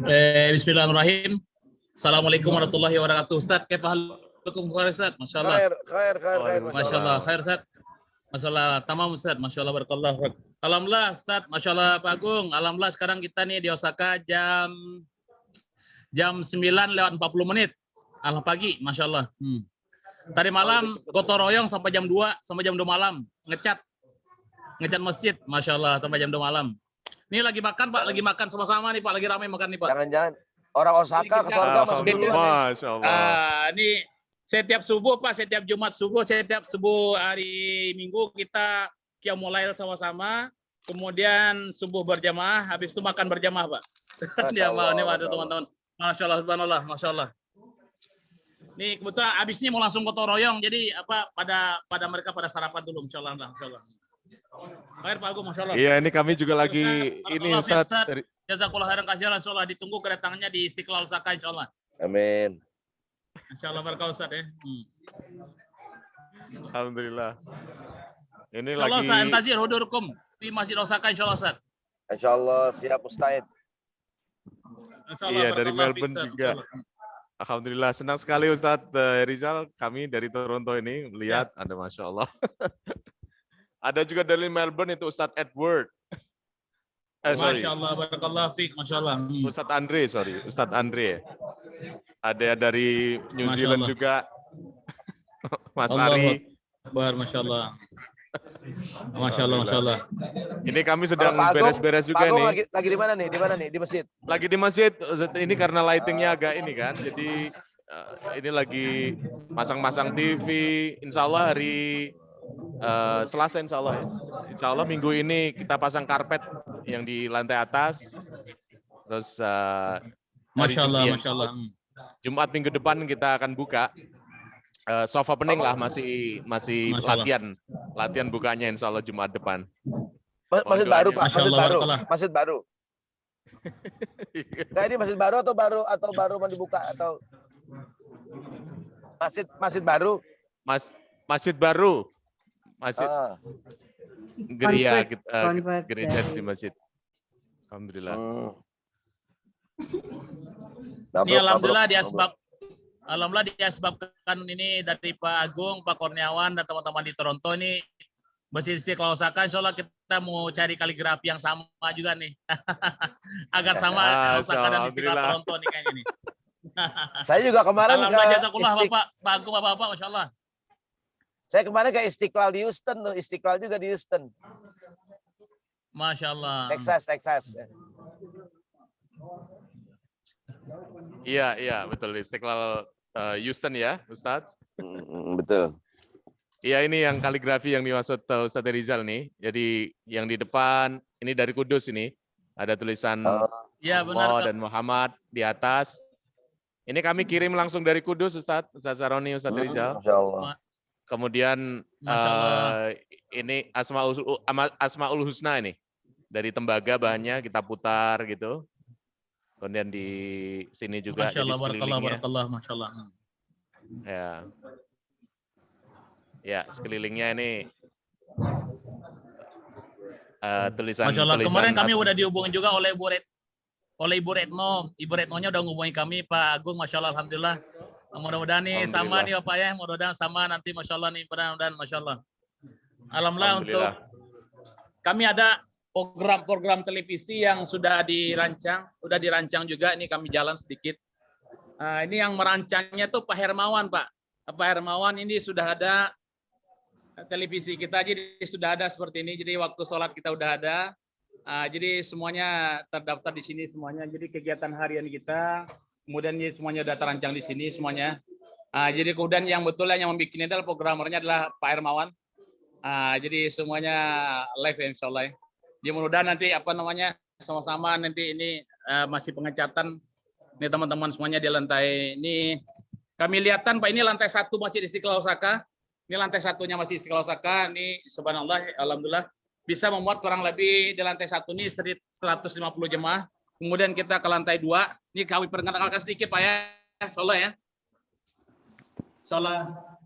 Bismillahirrahmanirrahim. Assalamualaikum warahmatullahi wabarakatuh. Ustaz, kaifahalukum Ustaz? Masya Allah. Khair. Masya Allah. Khair Ustaz. Masya Allah. Tamam Ustaz. Masya Allah. Barakallah. Alhamdulillah Ustaz. Masya Allah Pak Agung. Alhamdulillah sekarang kita nih di Osaka jam 9:40. Alhamdulillah pagi. Masya Allah. Tadi malam gotong royong sampai jam 2 malam. Ngecat masjid. Masya Allah sampai jam 2 malam. Ini lagi makan Pak. Lagi makan sama-sama nih Pak. Lagi ramai makan nih Pak. Jangan. Orang Osaka ke surga masuk duluan. Masya Allah. Ini setiap subuh Pak, setiap Jumat subuh, setiap subuh hari Minggu kita qiyamul lail sama-sama, kemudian subuh berjamaah, habis itu makan berjamaah Pak. Dia mau nih waktu teman-teman. Masya Allah, subhanallah, masya Allah. Nih kebetulan habis ini mau langsung gotong royong, jadi pada mereka pada sarapan dulu, insya Allah, insya Allah. Baik Pak Agung, masya Allah. Iya, ini kami juga lagi ini Ustaz. Jazakallah khairan katsiran, insya Allah ditunggu kedatangannya di Istiqlal Osaka, insya Allah. Amin. Insya Allah berkah Ustaz ya. Alhamdulillah. Ini Insya Allah lagi. saya antazir hudurkum di Masjid Osaka, insya Allah Ustaz. Insya Allah siap Ustaz. Iya, dari Melbourne juga. Alhamdulillah, senang sekali Ustadz Rizal. Kami dari Toronto ini melihat Anda, Masya Allah. Ada juga dari Melbourne itu Ustadz Edward. Masya Allah, barakallah fiik, Masya Allah. Ustadz Andre, Ustadz Andre. Ada dari New Zealand juga. Mas Ari. Masya Allah. Masya Allah, Masya Allah. Ini kami sedang beres-beres juga Pak Agung nih. lagi di mana nih? Di mana nih? Di masjid? Lagi di masjid. Ini karena lightingnya agak ini kan. Jadi ini lagi masang-masang TV. Insya Allah hari Selasa insya Allah. Insya Allah minggu ini kita pasang karpet yang di lantai atas. Terus Masya Allah, Masya Allah. Jumat minggu depan kita akan buka. Soft opening lah, masih latihan bukanya insya Allah Jumat depan. Masjid baru Pak, masjid baru. Nah, ini masjid baru atau baru mau dibuka atau masjid baru? Masjid baru. Masjid gereja di masjid. Alhamdulillah. Ini alhamdulillah disebabkan ini dari Pak Agung, Pak Kurniawan dan teman-teman di Toronto ini Masjid Istiqlal Osaka, insya Allah kita mau cari kaligrafi yang sama juga nih. Agar sama Osaka dan Istiqlal Toronto nih kayaknya nih. Saya juga kemarin Pak Agung, Bapak, Masya Allah. Saya kemarin ke Istiqlal di Houston tuh, Istiqlal juga di Houston. Masya Allah. Texas. Iya, betul Istiqlal Houston ya, Ustadz. Betul. Iya, ini yang kaligrafi yang dimaksud Ustaz Rizal nih. Jadi yang di depan ini dari Kudus ini. Ada tulisan Ya Allah benar. dan Muhammad di atas. Ini kami kirim langsung dari Kudus, Ustaz Saroni, Ustaz Rizal. Masya Allah. Kemudian Masya Allah. ini Asmaul Husna ini. Dari tembaga bahannya kita putar gitu. Kemudian di sini juga Masya Allah, jadi barakallah, sekelilingnya. barakallah, Masya Allah. Ya. Ya, sekelilingnya ini tulisan. Masya Allah. Kemarin kami Asma- udah dihubungi juga oleh Ibu Retno. Ibu Retnonya udah ngubungi kami, Pak Agung, Masya Allah, Alhamdulillah. Mudah-mudahan nih sama nih Bapak ya, mudah-mudahan sama nanti, Masya Allah nih, mudah-mudahan, Masya Allah. Alhamdulillah untuk kami ada program-program televisi yang sudah dirancang juga, ini kami jalan sedikit. Ini yang merancangnya tuh Pak Hermawan, Pak. Pak Hermawan ini sudah ada televisi kita, jadi sudah ada seperti ini. Jadi waktu sholat kita udah ada. Jadi semuanya terdaftar di sini semuanya. Jadi kegiatan harian kita, kemudian ini semuanya udah terancang di sini semuanya. Jadi kemudian yang betulnya yang membuat ini adalah programmernya adalah Pak Hermawan. Jadi semuanya live ya, insya Allah. Jadi mudah-mudahan nanti sama-sama nanti ini masih pengecatan. Ini teman-teman semuanya di lantai ini. Kami lihatkan Pak, ini lantai 1 Masjid Istiqlal Osaka. Ini lantai 1-nya Masjid Istiqlal Osaka. Ini subhanallah, alhamdulillah bisa memuat kurang lebih di lantai 1 ini 150 jemaah. Kemudian kita ke lantai 2. Ini kami perkenalkan sedikit Pak ya. Insyaallah ya. Insyaallah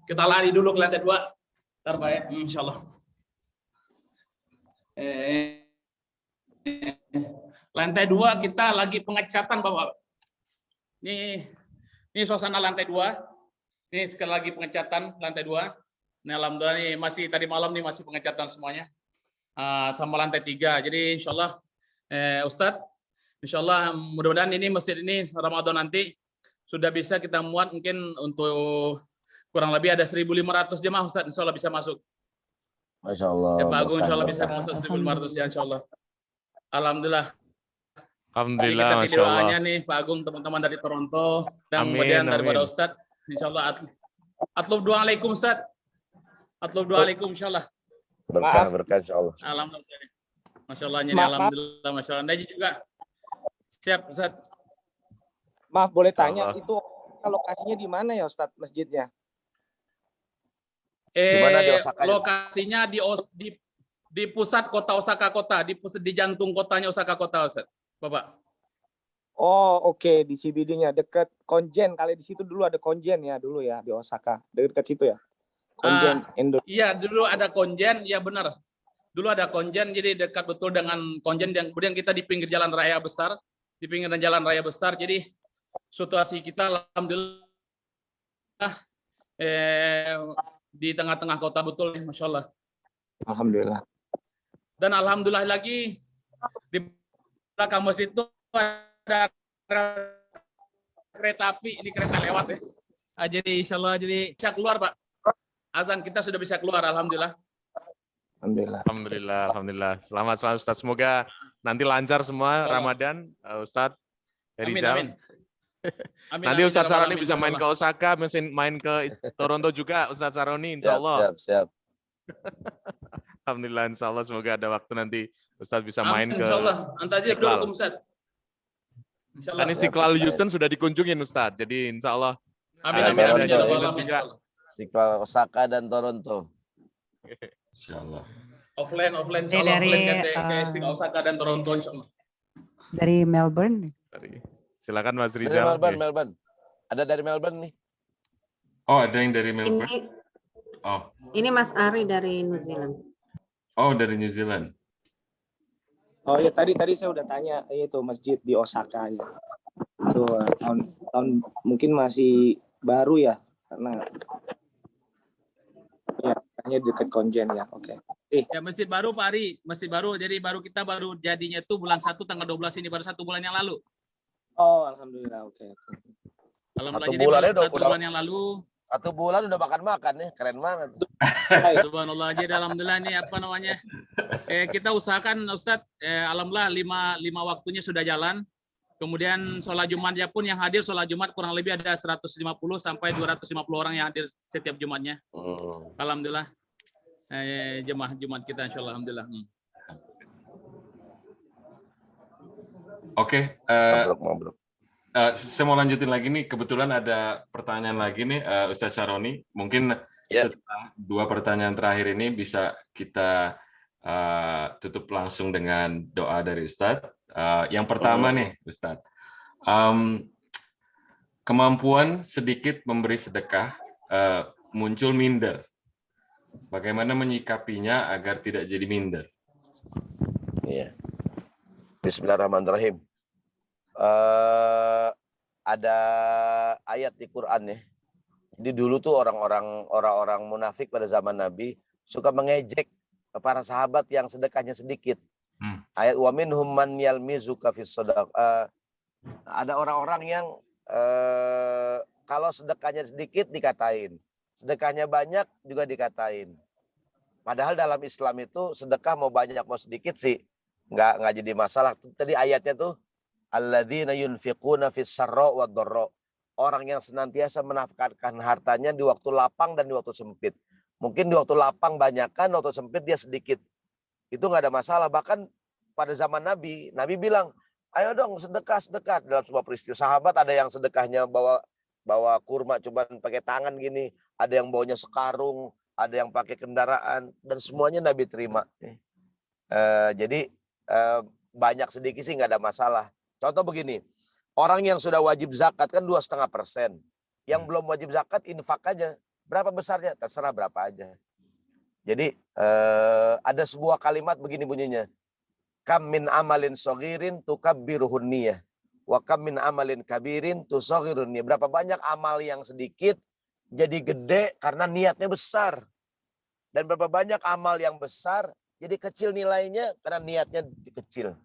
kita lari dulu ke lantai 2. Ntar Pak ya, insyaallah. Lantai 2 kita lagi pengecatan Bapak. Ini suasana lantai 2. Ini sekali lagi pengecatan lantai 2. Nah, alhamdulillah nih masih tadi malam nih masih pengecatan semuanya. Sama lantai 3. Jadi insyaallah Ustadz, insyaallah mudah-mudahan ini masjid ini Ramadan nanti sudah bisa kita muat mungkin untuk kurang lebih ada 1.500 jemaah Ustadz, insyaallah bisa masuk. Masya Allah. Ya Pak Agung insyaallah bisa masuk 1.500 ya insyaallah. Alhamdulillah. Alhamdulillah, Kita Masya Allah. doanya nih Pak Agung, teman-teman dari Toronto dan Amin, kemudian amin. daripada Ustadz, insyaallah atlub doa alaikum Ustadz. Atlub doa alaikum insyaallah. Berkah insya Allah. Alhamdulillah. Masya Allah, jadi alhamdulillah, Masya Allah. Anda juga siap, Ustaz. Maaf boleh Allah. tanya, itu lokasinya di mana ya Ustadz masjidnya? Di mana di Osaka? Lokasinya di pusat kota Osaka kota, di jantung kotanya Osaka kota, Ustaz. Bapak. Oh oke, di CBD-nya dekat Konjen. Kali di situ dulu ada Konjen ya dulu ya di Osaka. Dekat situ ya. Konjen Indo. Iya, dulu ada Konjen, ya benar. Dulu ada Konjen, jadi dekat betul dengan Konjen, dan kemudian kita di pinggir jalan raya besar, jadi situasi kita alhamdulillah di tengah-tengah kota betul, Masya Allah. Alhamdulillah. Dan alhamdulillah lagi di belakang masjid itu ada kereta api, ini kereta lewat ya. Jadi insya Allah jadi bisa keluar Pak. Azan kita sudah bisa keluar, alhamdulillah. Alhamdulillah. Selamat Ustaz. Semoga nanti lancar semua Ramadan, Ustaz Rizal. Amin. Nanti Ustaz Saroni bisa main ke Osaka, main ke Toronto juga, Ustaz Saroni, insya Allah. Siap. Alhamdulillah, insya Allah. Semoga ada waktu nanti Ustaz bisa main ke insya Allah. Antazir dulu Ustaz. Kan Istiqlal Houston sudah dikunjungin Ustaz, jadi insya Allah. Amin. Istiqlal Osaka dan Toronto. Insya Allah. Offline insya Allah. Offline ke Istiqlal Osaka dan Toronto insya Allah. Dari Melbourne. Silakan Mas Dari Rizal. Melbourne. Ada dari Melbourne nih. Oh, ada yang dari Melbourne? Ini Mas Ari dari New Zealand. Oh, dari New Zealand. Oh ya tadi saya udah tanya itu masjid di Osaka ya. Itu tahun mungkin masih baru ya karena ya hanya dekat Konjen ya. Oke. Ya masjid baru Pak Ari, masjid baru. Jadi kita baru jadinya itu bulan 1 tanggal 12 ini, baru 1 bulan yang lalu. Oh alhamdulillah, oke. Alhamdulillah, jadi baru 1 bulan yang lalu. 1 bulan udah makan nih, keren banget. Subhanallah, jadi alhamdulillah ini apa namanya? Kita usahakan Ustadz, alhamdulillah 5 waktunya sudah jalan. Kemudian sholat Jumatnya pun yang hadir sholat Jumat kurang lebih ada 150 sampai 250 orang yang hadir setiap Jumatnya. Alhamdulillah. Jemaah Jumat kita insya Allah. Alhamdulillah. Oke. Saya mau lanjutin lagi nih. Kebetulan ada pertanyaan lagi nih, Ustaz Syaroni. Mungkin setelah 2 pertanyaan terakhir ini bisa kita tutup langsung dengan doa dari Ustadz. Yang pertama nih, Ustadz, kemampuan sedikit memberi sedekah muncul minder. Bagaimana menyikapinya agar tidak jadi minder? Iya. Bismillahirrahmanirrahim. Ada ayat di Quran ya. Jadi dulu tuh orang-orang munafik pada zaman Nabi suka mengejek para sahabat yang sedekahnya sedikit. Ayat wa minhum man yalmizuka fis shadaqah. Ada orang-orang yang kalau sedekahnya sedikit dikatain, sedekahnya banyak juga dikatain. Padahal dalam Islam itu sedekah mau banyak mau sedikit sih nggak jadi masalah. Tadi ayatnya tuh alladzina yunfiquna fis sarra wad dharra. Orang yang senantiasa menafkahkan hartanya di waktu lapang dan di waktu sempit. Mungkin di waktu lapang banyakkan, waktu sempit dia sedikit. Itu nggak ada masalah. Bahkan pada zaman Nabi bilang, ayo dong sedekah dalam sebuah peristiwa. Sahabat ada yang sedekahnya bawa kurma cuman pakai tangan gini, ada yang bawanya sekarung, ada yang pakai kendaraan, dan semuanya Nabi terima. Jadi banyak sedikit sih nggak ada masalah. Contoh begini, orang yang sudah wajib zakat kan 2,5%. Yang belum wajib zakat infak aja. Berapa besarnya? Terserah berapa aja. Jadi ada sebuah kalimat begini bunyinya. Kam min amalin soghirin tukabbiruhun niyah. Wa kam min amalin kabirin tusoghirun niyah. Berapa banyak amal yang sedikit jadi gede karena niatnya besar. Dan berapa banyak amal yang besar jadi kecil nilainya karena niatnya kecil.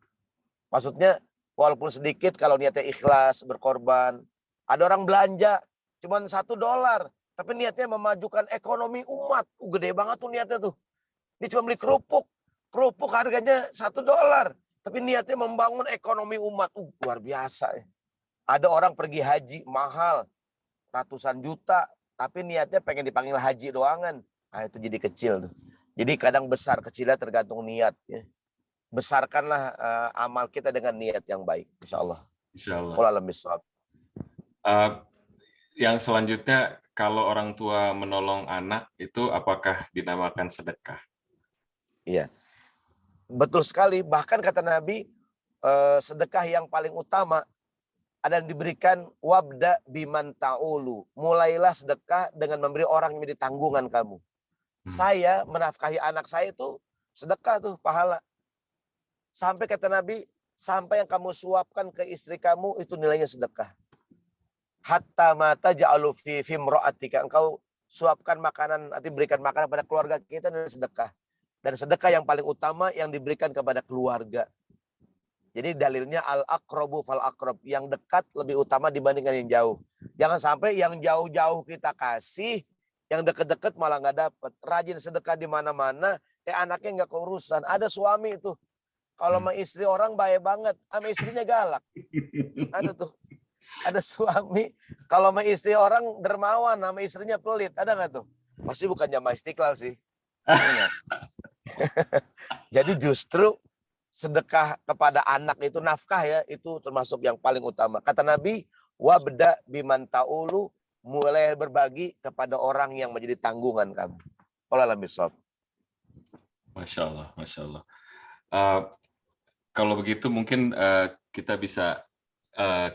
Maksudnya walaupun sedikit kalau niatnya ikhlas, berkorban. Ada orang belanja cuma $1. Tapi niatnya memajukan ekonomi umat. Gede banget tuh niatnya tuh. Dia cuma beli kerupuk. Kerupuk harganya $1. Tapi niatnya membangun ekonomi umat. Luar biasa ya. Ada orang pergi haji mahal. Ratusan juta. Tapi niatnya pengen dipanggil haji doangan. Nah itu jadi kecil tuh. Jadi kadang besar kecilnya tergantung niat. Ya. Besarkanlah amal kita dengan niat yang baik. Insya Allah. Insya Allah. Yang selanjutnya, kalau orang tua menolong anak, itu apakah dinamakan sedekah? Iya. Betul sekali. Bahkan kata Nabi, sedekah yang paling utama ada yang diberikan wabda biman ta'ulu. Mulailah sedekah dengan memberi orang yang menjadi tanggungan kamu. Saya menafkahi anak saya itu sedekah tuh, pahala. Sampai kata Nabi, sampai yang kamu suapkan ke istri kamu itu nilainya sedekah. Hatta mata ja'alu fi fimro'atika. Engkau suapkan makanan, nanti berikan makanan pada keluarga kita dan sedekah. Dan sedekah yang paling utama yang diberikan kepada keluarga. Jadi dalilnya al-aqrabu fal-aqrab. Yang dekat lebih utama dibandingkan yang jauh. Jangan sampai yang jauh-jauh kita kasih, yang deket-deket malah nggak dapat. Rajin sedekah di mana-mana, anaknya nggak keurusan. Ada suami itu. Kalau sama istri orang baik banget, sama istrinya galak. Ada tuh. Ada suami, kalau sama istri orang dermawan, sama istrinya pelit. Ada nggak tuh? Pasti bukan jamaah Istiqlal sih. Jadi justru sedekah kepada anak itu nafkah ya, itu termasuk yang paling utama. Kata Nabi, wabda biman ta'ulu, mulai berbagi kepada orang yang menjadi tanggungan kamu. Masya Allah, Masya Allah. Kalau begitu mungkin kita bisa,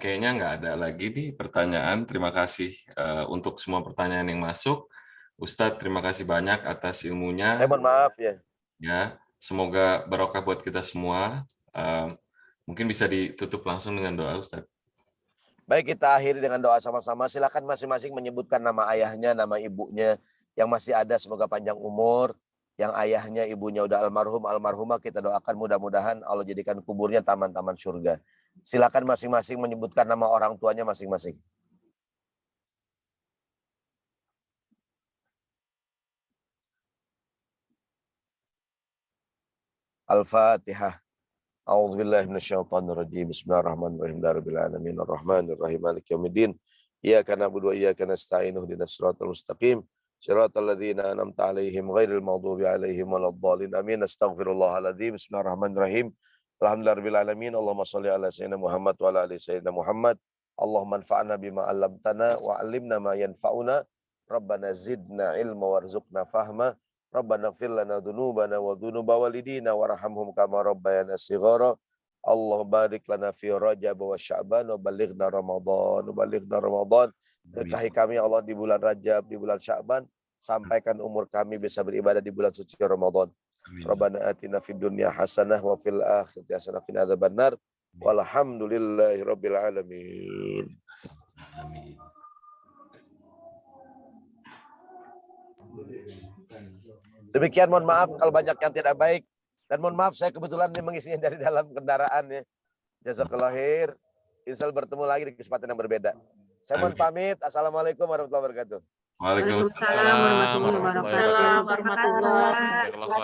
kayaknya nggak ada lagi nih pertanyaan. Terima kasih untuk semua pertanyaan yang masuk. Ustadz, terima kasih banyak atas ilmunya. Mohon maaf ya. Ya, semoga barokah buat kita semua. Mungkin bisa ditutup langsung dengan doa, Ustadz. Baik, kita akhiri dengan doa sama-sama. Silakan masing-masing menyebutkan nama ayahnya, nama ibunya. Yang masih ada semoga panjang umur. Yang ayahnya, ibunya udah almarhum, almarhumah, kita doakan mudah-mudahan Allah jadikan kuburnya taman-taman surga. Silakan masing-masing menyebutkan nama orang tuanya masing-masing. Al-Fatihah. A'udzubillahi minasyaitonirrajim. Bismillahirrahmanirrahim. Rabbil alamin arrahmanirrahim maliki yaumiddin. Iyyaka na'budu wa iyyaka nasta'in ihdinas siratal mustaqim. Shiratal ladzina an'amta 'alaihim ghairil maghdubi 'alaihim waladdallin. Amin. Astaghfirullahaladzim. Bismillahirrahmanirrahim. Alhamdulillahirabbil alamin. Allahumma shalli ala sayyidina Muhammad wa ala ali sayyidina Muhammad. Allahumma anfa'na bima 'allamtana wa 'allimna ma yanfa'una. Rabbana zidna ilma warzuqna fahma. Rabbana ighfir lana dzunubana wa dzunuba walidina warhamhum kama rabbayana shighara. Allah barik lana fi Rajab wa Sya'ban wa balighna Ramadan. Berkahi kami Allah di bulan Rajab, di bulan Sya'ban, sampaikan umur kami bisa beribadah di bulan suci Ramadan. Rabbana atina fid dunya hasanah wa fil akhirati hasanah wa qina adzabannar. Walhamdulillahirabbil alamin. Amin. Demikian, mohon maaf kalau banyak yang tidak baik. Dan mohon maaf saya kebetulan ini mengisinya dari dalam kendaraan ya. Jazakallah khair. Insya Allah bertemu lagi di kesempatan yang berbeda. Saya mohon pamit. Assalamualaikum warahmatullahi wabarakatuh. Waalaikumsalam warahmatullahi wabarakatuh.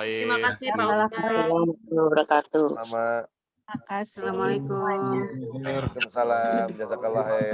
Terima kasih Pak Ustaz. Sama. Assalamualaikum. Waalaikumsalam. Jazakallah khair.